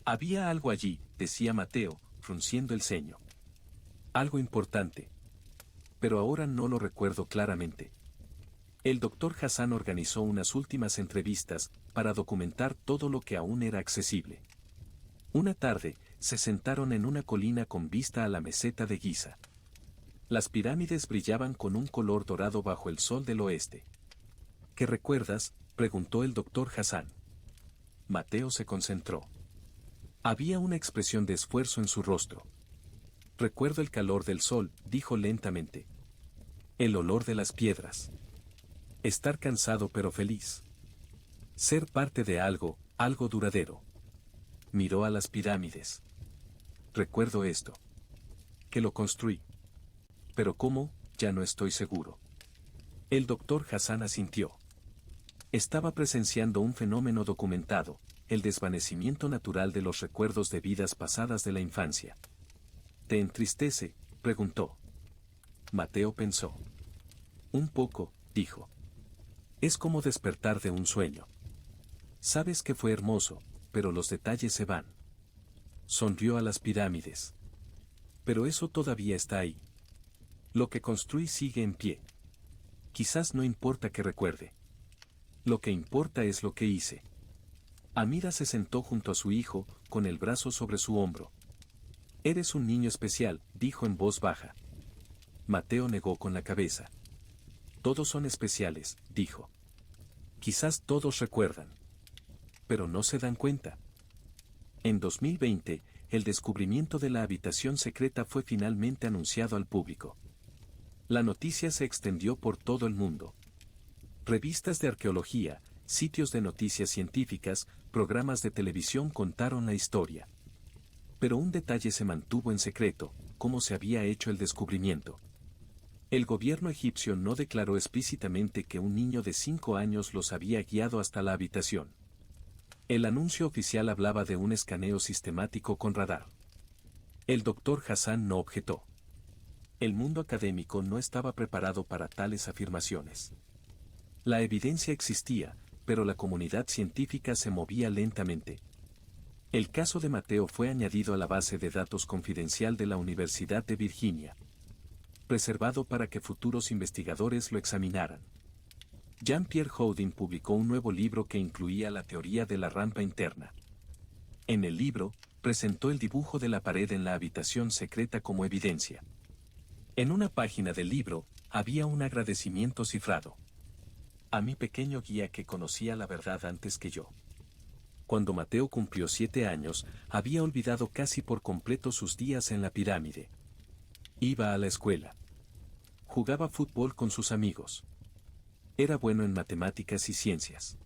Había algo allí, decía Mateo, frunciendo el ceño. Algo importante. Pero ahora no lo recuerdo claramente. El doctor Hassan organizó unas últimas entrevistas para documentar todo lo que aún era accesible. Una tarde, se sentaron en una colina con vista a la meseta de Giza. Las pirámides brillaban con un color dorado bajo el sol del oeste. ¿Qué recuerdas?, preguntó el doctor Hassan. Mateo se concentró. Había una expresión de esfuerzo en su rostro. Recuerdo el calor del sol, dijo lentamente. El olor de las piedras. Estar cansado pero feliz. Ser parte de algo, algo duradero. Miró a las pirámides. Recuerdo esto. Que lo construí. Pero ¿cómo? Ya no estoy seguro. El doctor Hassan asintió. Estaba presenciando un fenómeno documentado, el desvanecimiento natural de los recuerdos de vidas pasadas de la infancia. ¿Te entristece?, preguntó. Mateo pensó. Un poco, dijo. Es como despertar de un sueño. Sabes que fue hermoso, pero los detalles se van. Sonrió a las pirámides. Pero eso todavía está ahí. Lo que construí sigue en pie. Quizás no importa que recuerde. Lo que importa es lo que hice. Amira se sentó junto a su hijo, con el brazo sobre su hombro. Eres un niño especial, dijo en voz baja. Mateo negó con la cabeza. Todos son especiales, dijo. Quizás todos recuerdan. Pero no se dan cuenta. En 2020, el descubrimiento de la habitación secreta fue finalmente anunciado al público. La noticia se extendió por todo el mundo. Revistas de arqueología, sitios de noticias científicas, programas de televisión contaron la historia. Pero un detalle se mantuvo en secreto, cómo se había hecho el descubrimiento. El gobierno egipcio no declaró explícitamente que un niño de 5 años los había guiado hasta la habitación. El anuncio oficial hablaba de un escaneo sistemático con radar. El doctor Hassan no objetó. El mundo académico no estaba preparado para tales afirmaciones. La evidencia existía, pero la comunidad científica se movía lentamente. El caso de Mateo fue añadido a la base de datos confidencial de la Universidad de Virginia, preservado para que futuros investigadores lo examinaran. Jean-Pierre Houdin publicó un nuevo libro que incluía la teoría de la rampa interna. En el libro, presentó el dibujo de la pared en la habitación secreta como evidencia. En una página del libro, había un agradecimiento cifrado. A mi pequeño guía que conocía la verdad antes que yo. Cuando Mateo cumplió 7 años, había olvidado casi por completo sus días en la pirámide. Iba a la escuela. Jugaba fútbol con sus amigos. Era bueno en matemáticas y ciencias.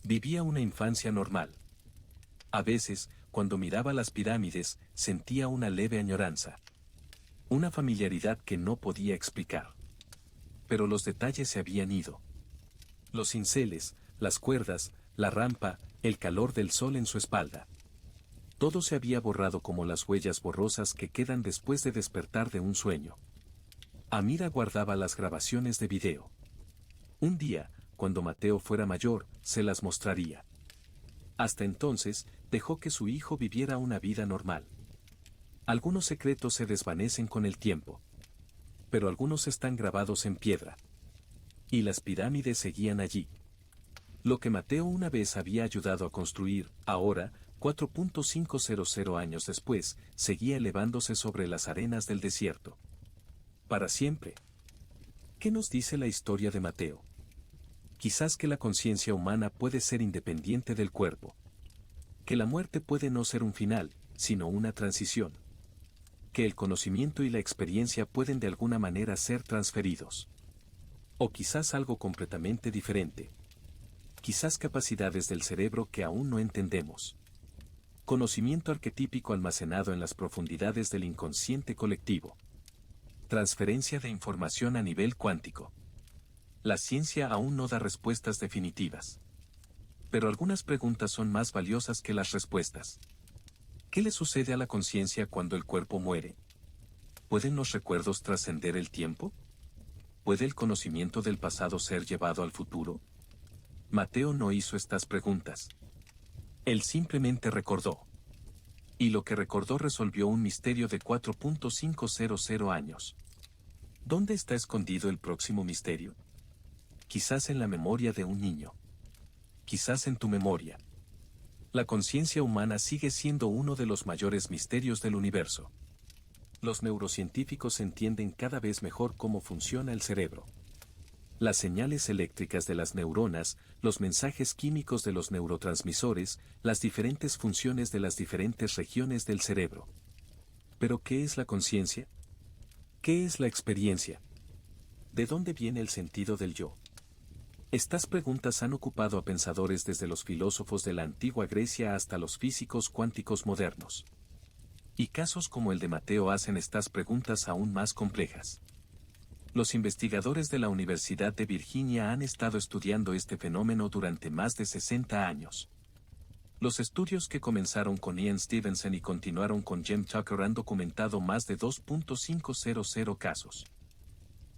Vivía una infancia normal. A veces, cuando miraba las pirámides, sentía una leve añoranza. Una familiaridad que no podía explicar. Pero los detalles se habían ido. Los cinceles, las cuerdas, la rampa, el calor del sol en su espalda. Todo se había borrado como las huellas borrosas que quedan después de despertar de un sueño. Amira guardaba las grabaciones de video. Un día, cuando Mateo fuera mayor, se las mostraría. Hasta entonces, dejó que su hijo viviera una vida normal. Algunos secretos se desvanecen con el tiempo. Pero algunos están grabados en piedra. Y las pirámides seguían allí. Lo que Mateo una vez había ayudado a construir, ahora, 4.500 años después, seguía elevándose sobre las arenas del desierto. Para siempre. ¿Qué nos dice la historia de Mateo? Quizás que la conciencia humana puede ser independiente del cuerpo. Que la muerte puede no ser un final, sino una transición. que el conocimiento y la experiencia pueden de alguna manera ser transferidos. O quizás algo completamente diferente. Quizás capacidades del cerebro que aún no entendemos. Conocimiento arquetípico almacenado en las profundidades del inconsciente colectivo. Transferencia de información a nivel cuántico. La ciencia aún no da respuestas definitivas. Pero algunas preguntas son más valiosas que las respuestas. ¿Qué le sucede a la conciencia cuando el cuerpo muere? ¿Pueden los recuerdos trascender el tiempo? ¿Puede el conocimiento del pasado ser llevado al futuro? Mateo no hizo estas preguntas. Él simplemente recordó. Y lo que recordó resolvió un misterio de 4.500 años. ¿Dónde está escondido el próximo misterio? Quizás en la memoria de un niño. Quizás en tu memoria. La conciencia humana sigue siendo uno de los mayores misterios del universo. Los neurocientíficos entienden cada vez mejor cómo funciona el cerebro. Las señales eléctricas de las neuronas, los mensajes químicos de los neurotransmisores, las diferentes funciones de las diferentes regiones del cerebro. ¿Pero qué es la conciencia? ¿Qué es la experiencia? ¿De dónde viene el sentido del yo? Estas preguntas han ocupado a pensadores desde los filósofos de la antigua Grecia hasta los físicos cuánticos modernos. Y casos como el de Mateo hacen estas preguntas aún más complejas. Los investigadores de la Universidad de Virginia han estado estudiando este fenómeno durante más de 60 años. Los estudios que comenzaron con Ian Stevenson y continuaron con Jem Tucker han documentado más de 2.500 casos.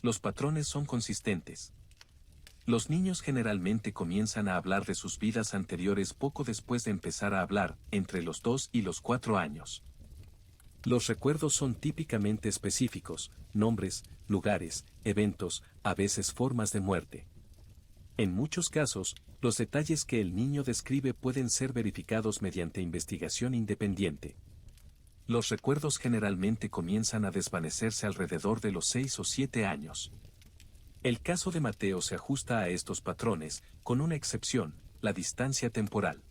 Los patrones son consistentes. Los niños generalmente comienzan a hablar de sus vidas anteriores poco después de empezar a hablar, entre los 2 y los 4 años. Los recuerdos son típicamente específicos, nombres, lugares, eventos, a veces formas de muerte. En muchos casos, los detalles que el niño describe pueden ser verificados mediante investigación independiente. Los recuerdos generalmente comienzan a desvanecerse alrededor de los 6 o 7 años. El caso de Mateo se ajusta a estos patrones, con una excepción, la distancia temporal.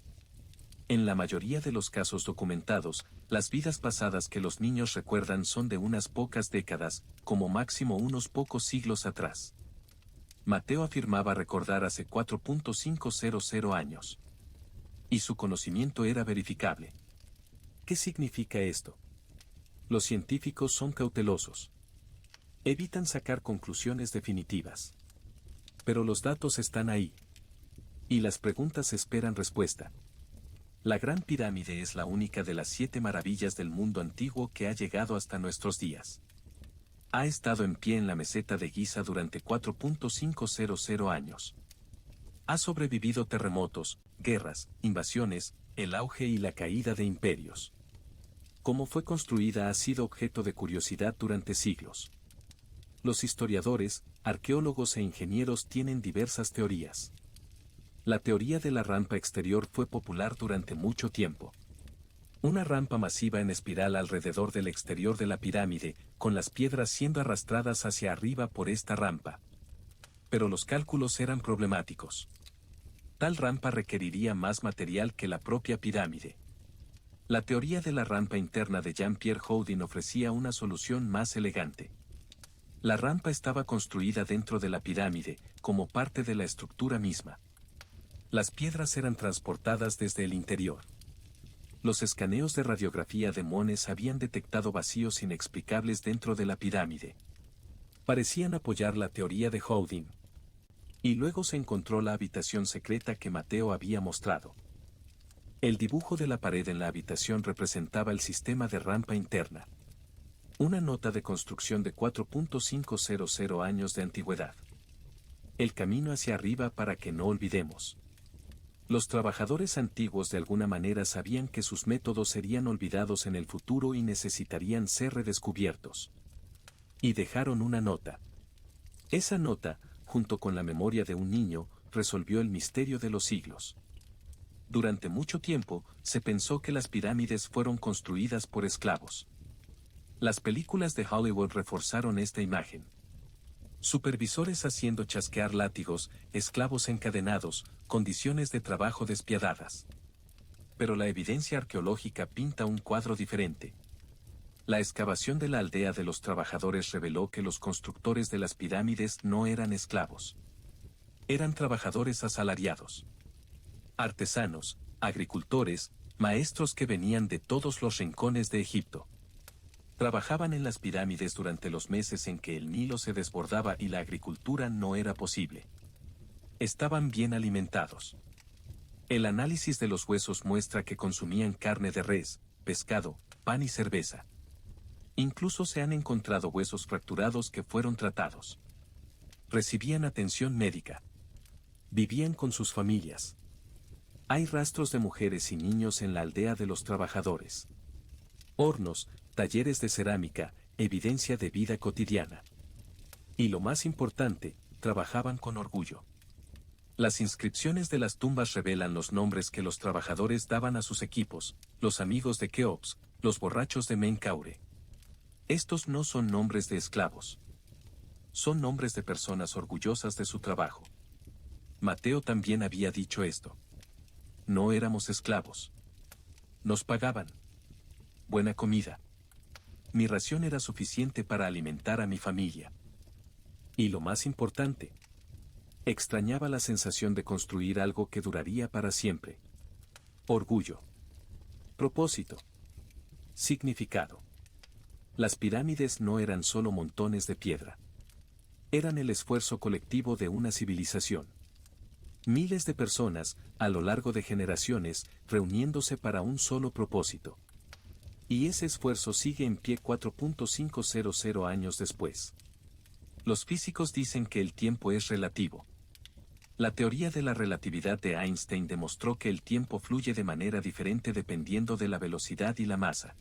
En la mayoría de los casos documentados, las vidas pasadas que los niños recuerdan son de unas pocas décadas, como máximo unos pocos siglos atrás. Mateo afirmaba recordar hace 4.500 años. Y su conocimiento era verificable. ¿Qué significa esto? Los científicos son cautelosos. Evitan sacar conclusiones definitivas. Pero los datos están ahí. Y las preguntas esperan respuesta. La Gran Pirámide es la única de las 7 maravillas del mundo antiguo que ha llegado hasta nuestros días. Ha estado en pie en la meseta de Giza durante 4.500 años. Ha sobrevivido terremotos, guerras, invasiones, el auge y la caída de imperios. Cómo fue construida ha sido objeto de curiosidad durante siglos. Los historiadores, arqueólogos e ingenieros tienen diversas teorías. La teoría de la rampa exterior fue popular durante mucho tiempo. Una rampa masiva en espiral alrededor del exterior de la pirámide, con las piedras siendo arrastradas hacia arriba por esta rampa. Pero los cálculos eran problemáticos. Tal rampa requeriría más material que la propia pirámide. La teoría de la rampa interna de Jean-Pierre Houdin ofrecía una solución más elegante. La rampa estaba construida dentro de la pirámide, como parte de la estructura misma. Las piedras eran transportadas desde el interior. Los escaneos de radiografía de Mones habían detectado vacíos inexplicables dentro de la pirámide. Parecían apoyar la teoría de Houdin. Y luego se encontró la habitación secreta que Mateo había mostrado. El dibujo de la pared en la habitación representaba el sistema de rampa interna. Una nota de construcción de 4.500 años de antigüedad. El camino hacia arriba para que no olvidemos. Los trabajadores antiguos de alguna manera sabían que sus métodos serían olvidados en el futuro y necesitarían ser redescubiertos. Y dejaron una nota. Esa nota, junto con la memoria de un niño, resolvió el misterio de los siglos. Durante mucho tiempo, se pensó que las pirámides fueron construidas por esclavos. Las películas de Hollywood reforzaron esta imagen. Supervisores haciendo chasquear látigos, esclavos encadenados, condiciones de trabajo despiadadas. Pero la evidencia arqueológica pinta un cuadro diferente. La excavación de la aldea de los trabajadores reveló que los constructores de las pirámides no eran esclavos. Eran trabajadores asalariados. Artesanos, agricultores, maestros que venían de todos los rincones de Egipto. Trabajaban en las pirámides durante los meses en que el Nilo se desbordaba y la agricultura no era posible. Estaban bien alimentados. El análisis de los huesos muestra que consumían carne de res, pescado, pan y cerveza. Incluso se han encontrado huesos fracturados que fueron tratados. Recibían atención médica. Vivían con sus familias. Hay rastros de mujeres y niños en la aldea de los trabajadores. Hornos, talleres de cerámica, evidencia de vida cotidiana. Y lo más importante, trabajaban con orgullo. Las inscripciones de las tumbas revelan los nombres que los trabajadores daban a sus equipos, los amigos de Keops, los borrachos de Menkaure. Estos no son nombres de esclavos. Son nombres de personas orgullosas de su trabajo. Mateo también había dicho esto. No éramos esclavos. Nos pagaban. Buena comida. Mi ración era suficiente para alimentar a mi familia. Y lo más importante, extrañaba la sensación de construir algo que duraría para siempre. Orgullo. Propósito. Significado. Las pirámides no eran solo montones de piedra. Eran el esfuerzo colectivo de una civilización. Miles de personas, a lo largo de generaciones, reuniéndose para un solo propósito. Y ese esfuerzo sigue en pie 4.500 años después. Los físicos dicen que el tiempo es relativo. La teoría de la relatividad de Einstein demostró que el tiempo fluye de manera diferente dependiendo de la velocidad y la masa.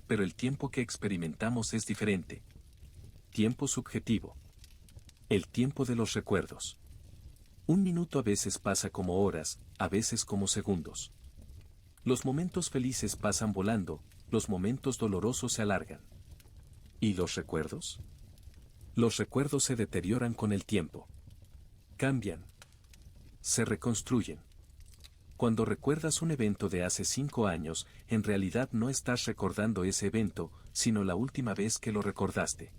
Pero el tiempo que experimentamos es diferente. Tiempo subjetivo. El tiempo de los recuerdos. Un minuto a veces pasa como horas, a veces como segundos. Los momentos felices pasan volando, los momentos dolorosos se alargan. ¿Y los recuerdos? Los recuerdos se deterioran con el tiempo. Cambian. Se reconstruyen. Cuando recuerdas un evento de hace 5 años, en realidad no estás recordando ese evento, sino la última vez que lo recordaste.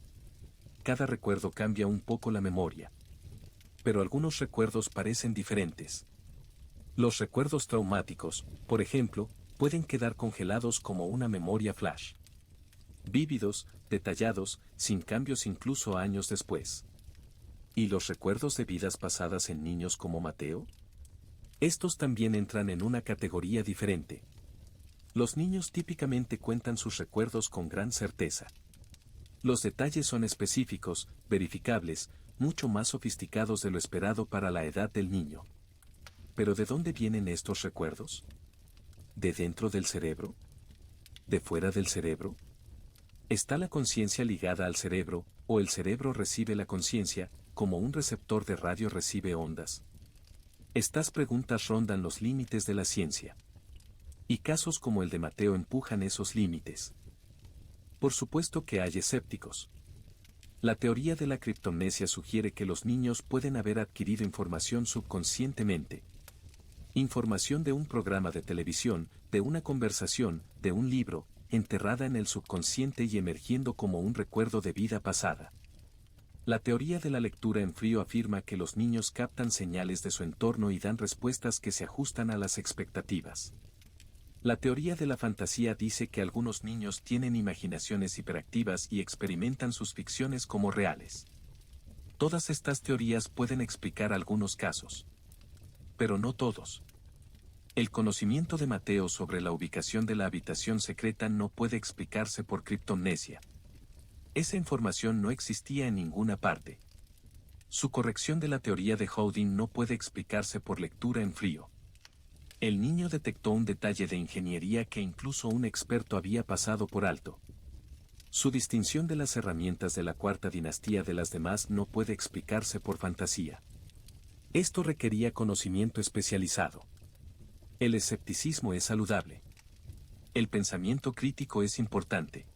Cada recuerdo cambia un poco la memoria. Pero algunos recuerdos parecen diferentes. Los recuerdos traumáticos, por ejemplo, pueden quedar congelados como una memoria flash. Vívidos, detallados, sin cambios incluso años después. ¿Y los recuerdos de vidas pasadas en niños como Mateo? Estos también entran en una categoría diferente. Los niños típicamente cuentan sus recuerdos con gran certeza. Los detalles son específicos, verificables, mucho más sofisticados de lo esperado para la edad del niño. ¿Pero de dónde vienen estos recuerdos? ¿De dentro del cerebro? ¿De fuera del cerebro? ¿Está la conciencia ligada al cerebro, o el cerebro recibe la conciencia, como un receptor de radio recibe ondas? Estas preguntas rondan los límites de la ciencia. Y casos como el de Mateo empujan esos límites. Por supuesto que hay escépticos. La teoría de la criptomnesia sugiere que los niños pueden haber adquirido información subconscientemente. Información de un programa de televisión, de una conversación, de un libro, enterrada en el subconsciente y emergiendo como un recuerdo de vida pasada. La teoría de la lectura en frío afirma que los niños captan señales de su entorno y dan respuestas que se ajustan a las expectativas. La teoría de la fantasía dice que algunos niños tienen imaginaciones hiperactivas y experimentan sus ficciones como reales. Todas estas teorías pueden explicar algunos casos. Pero no todos. El conocimiento de Mateo sobre la ubicación de la habitación secreta no puede explicarse por criptomnesia. Esa información no existía en ninguna parte. Su corrección de la teoría de Howding no puede explicarse por lectura en frío. El niño detectó un detalle de ingeniería que incluso un experto había pasado por alto. Su distinción de las herramientas de la cuarta dinastía de las demás no puede explicarse por fantasía. Esto requería conocimiento especializado. El escepticismo es saludable. El pensamiento crítico es importante.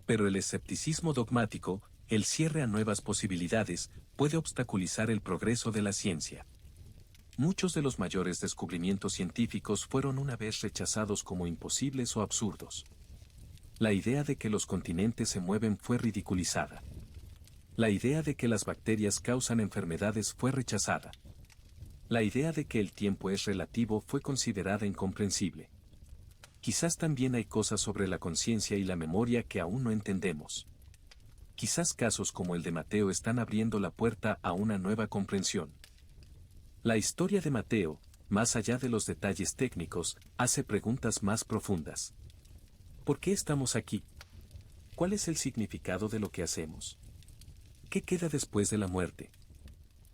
Pero el escepticismo dogmático, el cierre a nuevas posibilidades, puede obstaculizar el progreso de la ciencia. Muchos de los mayores descubrimientos científicos fueron una vez rechazados como imposibles o absurdos. La idea de que los continentes se mueven fue ridiculizada. La idea de que las bacterias causan enfermedades fue rechazada. La idea de que el tiempo es relativo fue considerada incomprensible. Quizás también hay cosas sobre la conciencia y la memoria que aún no entendemos. Quizás casos como el de Mateo están abriendo la puerta a una nueva comprensión. La historia de Mateo, más allá de los detalles técnicos, hace preguntas más profundas. ¿Por qué estamos aquí? ¿Cuál es el significado de lo que hacemos? ¿Qué queda después de la muerte?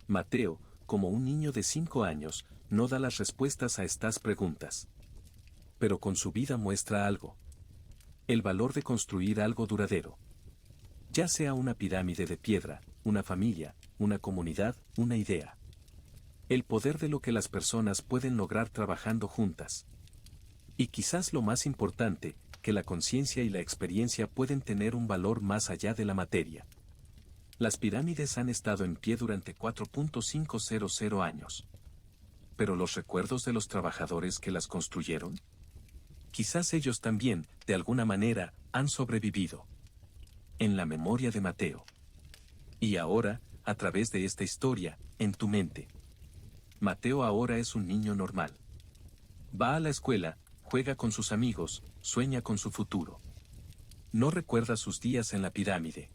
Mateo, como un niño de 5 años, no da las respuestas a estas preguntas. Pero con su vida muestra algo. El valor de construir algo duradero. Ya sea una pirámide de piedra, una familia, una comunidad, una idea. El poder de lo que las personas pueden lograr trabajando juntas. Y quizás lo más importante, que la conciencia y la experiencia pueden tener un valor más allá de la materia. Las pirámides han estado en pie durante 4.500 años. ¿Pero los recuerdos de los trabajadores que las construyeron? Quizás ellos también, de alguna manera, han sobrevivido. En la memoria de Mateo. Y ahora, a través de esta historia, en tu mente. Mateo ahora es un niño normal. Va a la escuela, juega con sus amigos, sueña con su futuro. No recuerda sus días en la pirámide.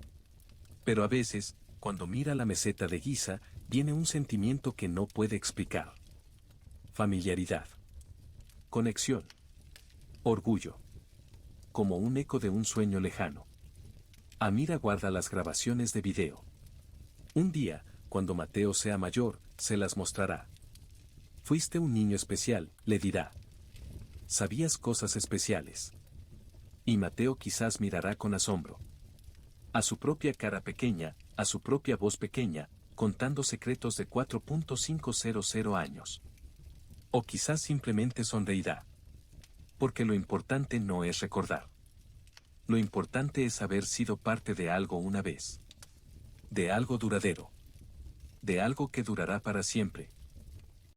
Pero a veces, cuando mira la meseta de Giza, viene un sentimiento que no puede explicar. Familiaridad. Conexión. Orgullo. Como un eco de un sueño lejano. Amira guarda las grabaciones de video. Un día, cuando Mateo sea mayor, se las mostrará. Fuiste un niño especial, le dirá. Sabías cosas especiales. Y Mateo quizás mirará con asombro. A su propia cara pequeña, a su propia voz pequeña, contando secretos de 4.500 años. O quizás simplemente sonreirá. Porque lo importante no es recordar. Lo importante es haber sido parte de algo una vez. De algo duradero. De algo que durará para siempre.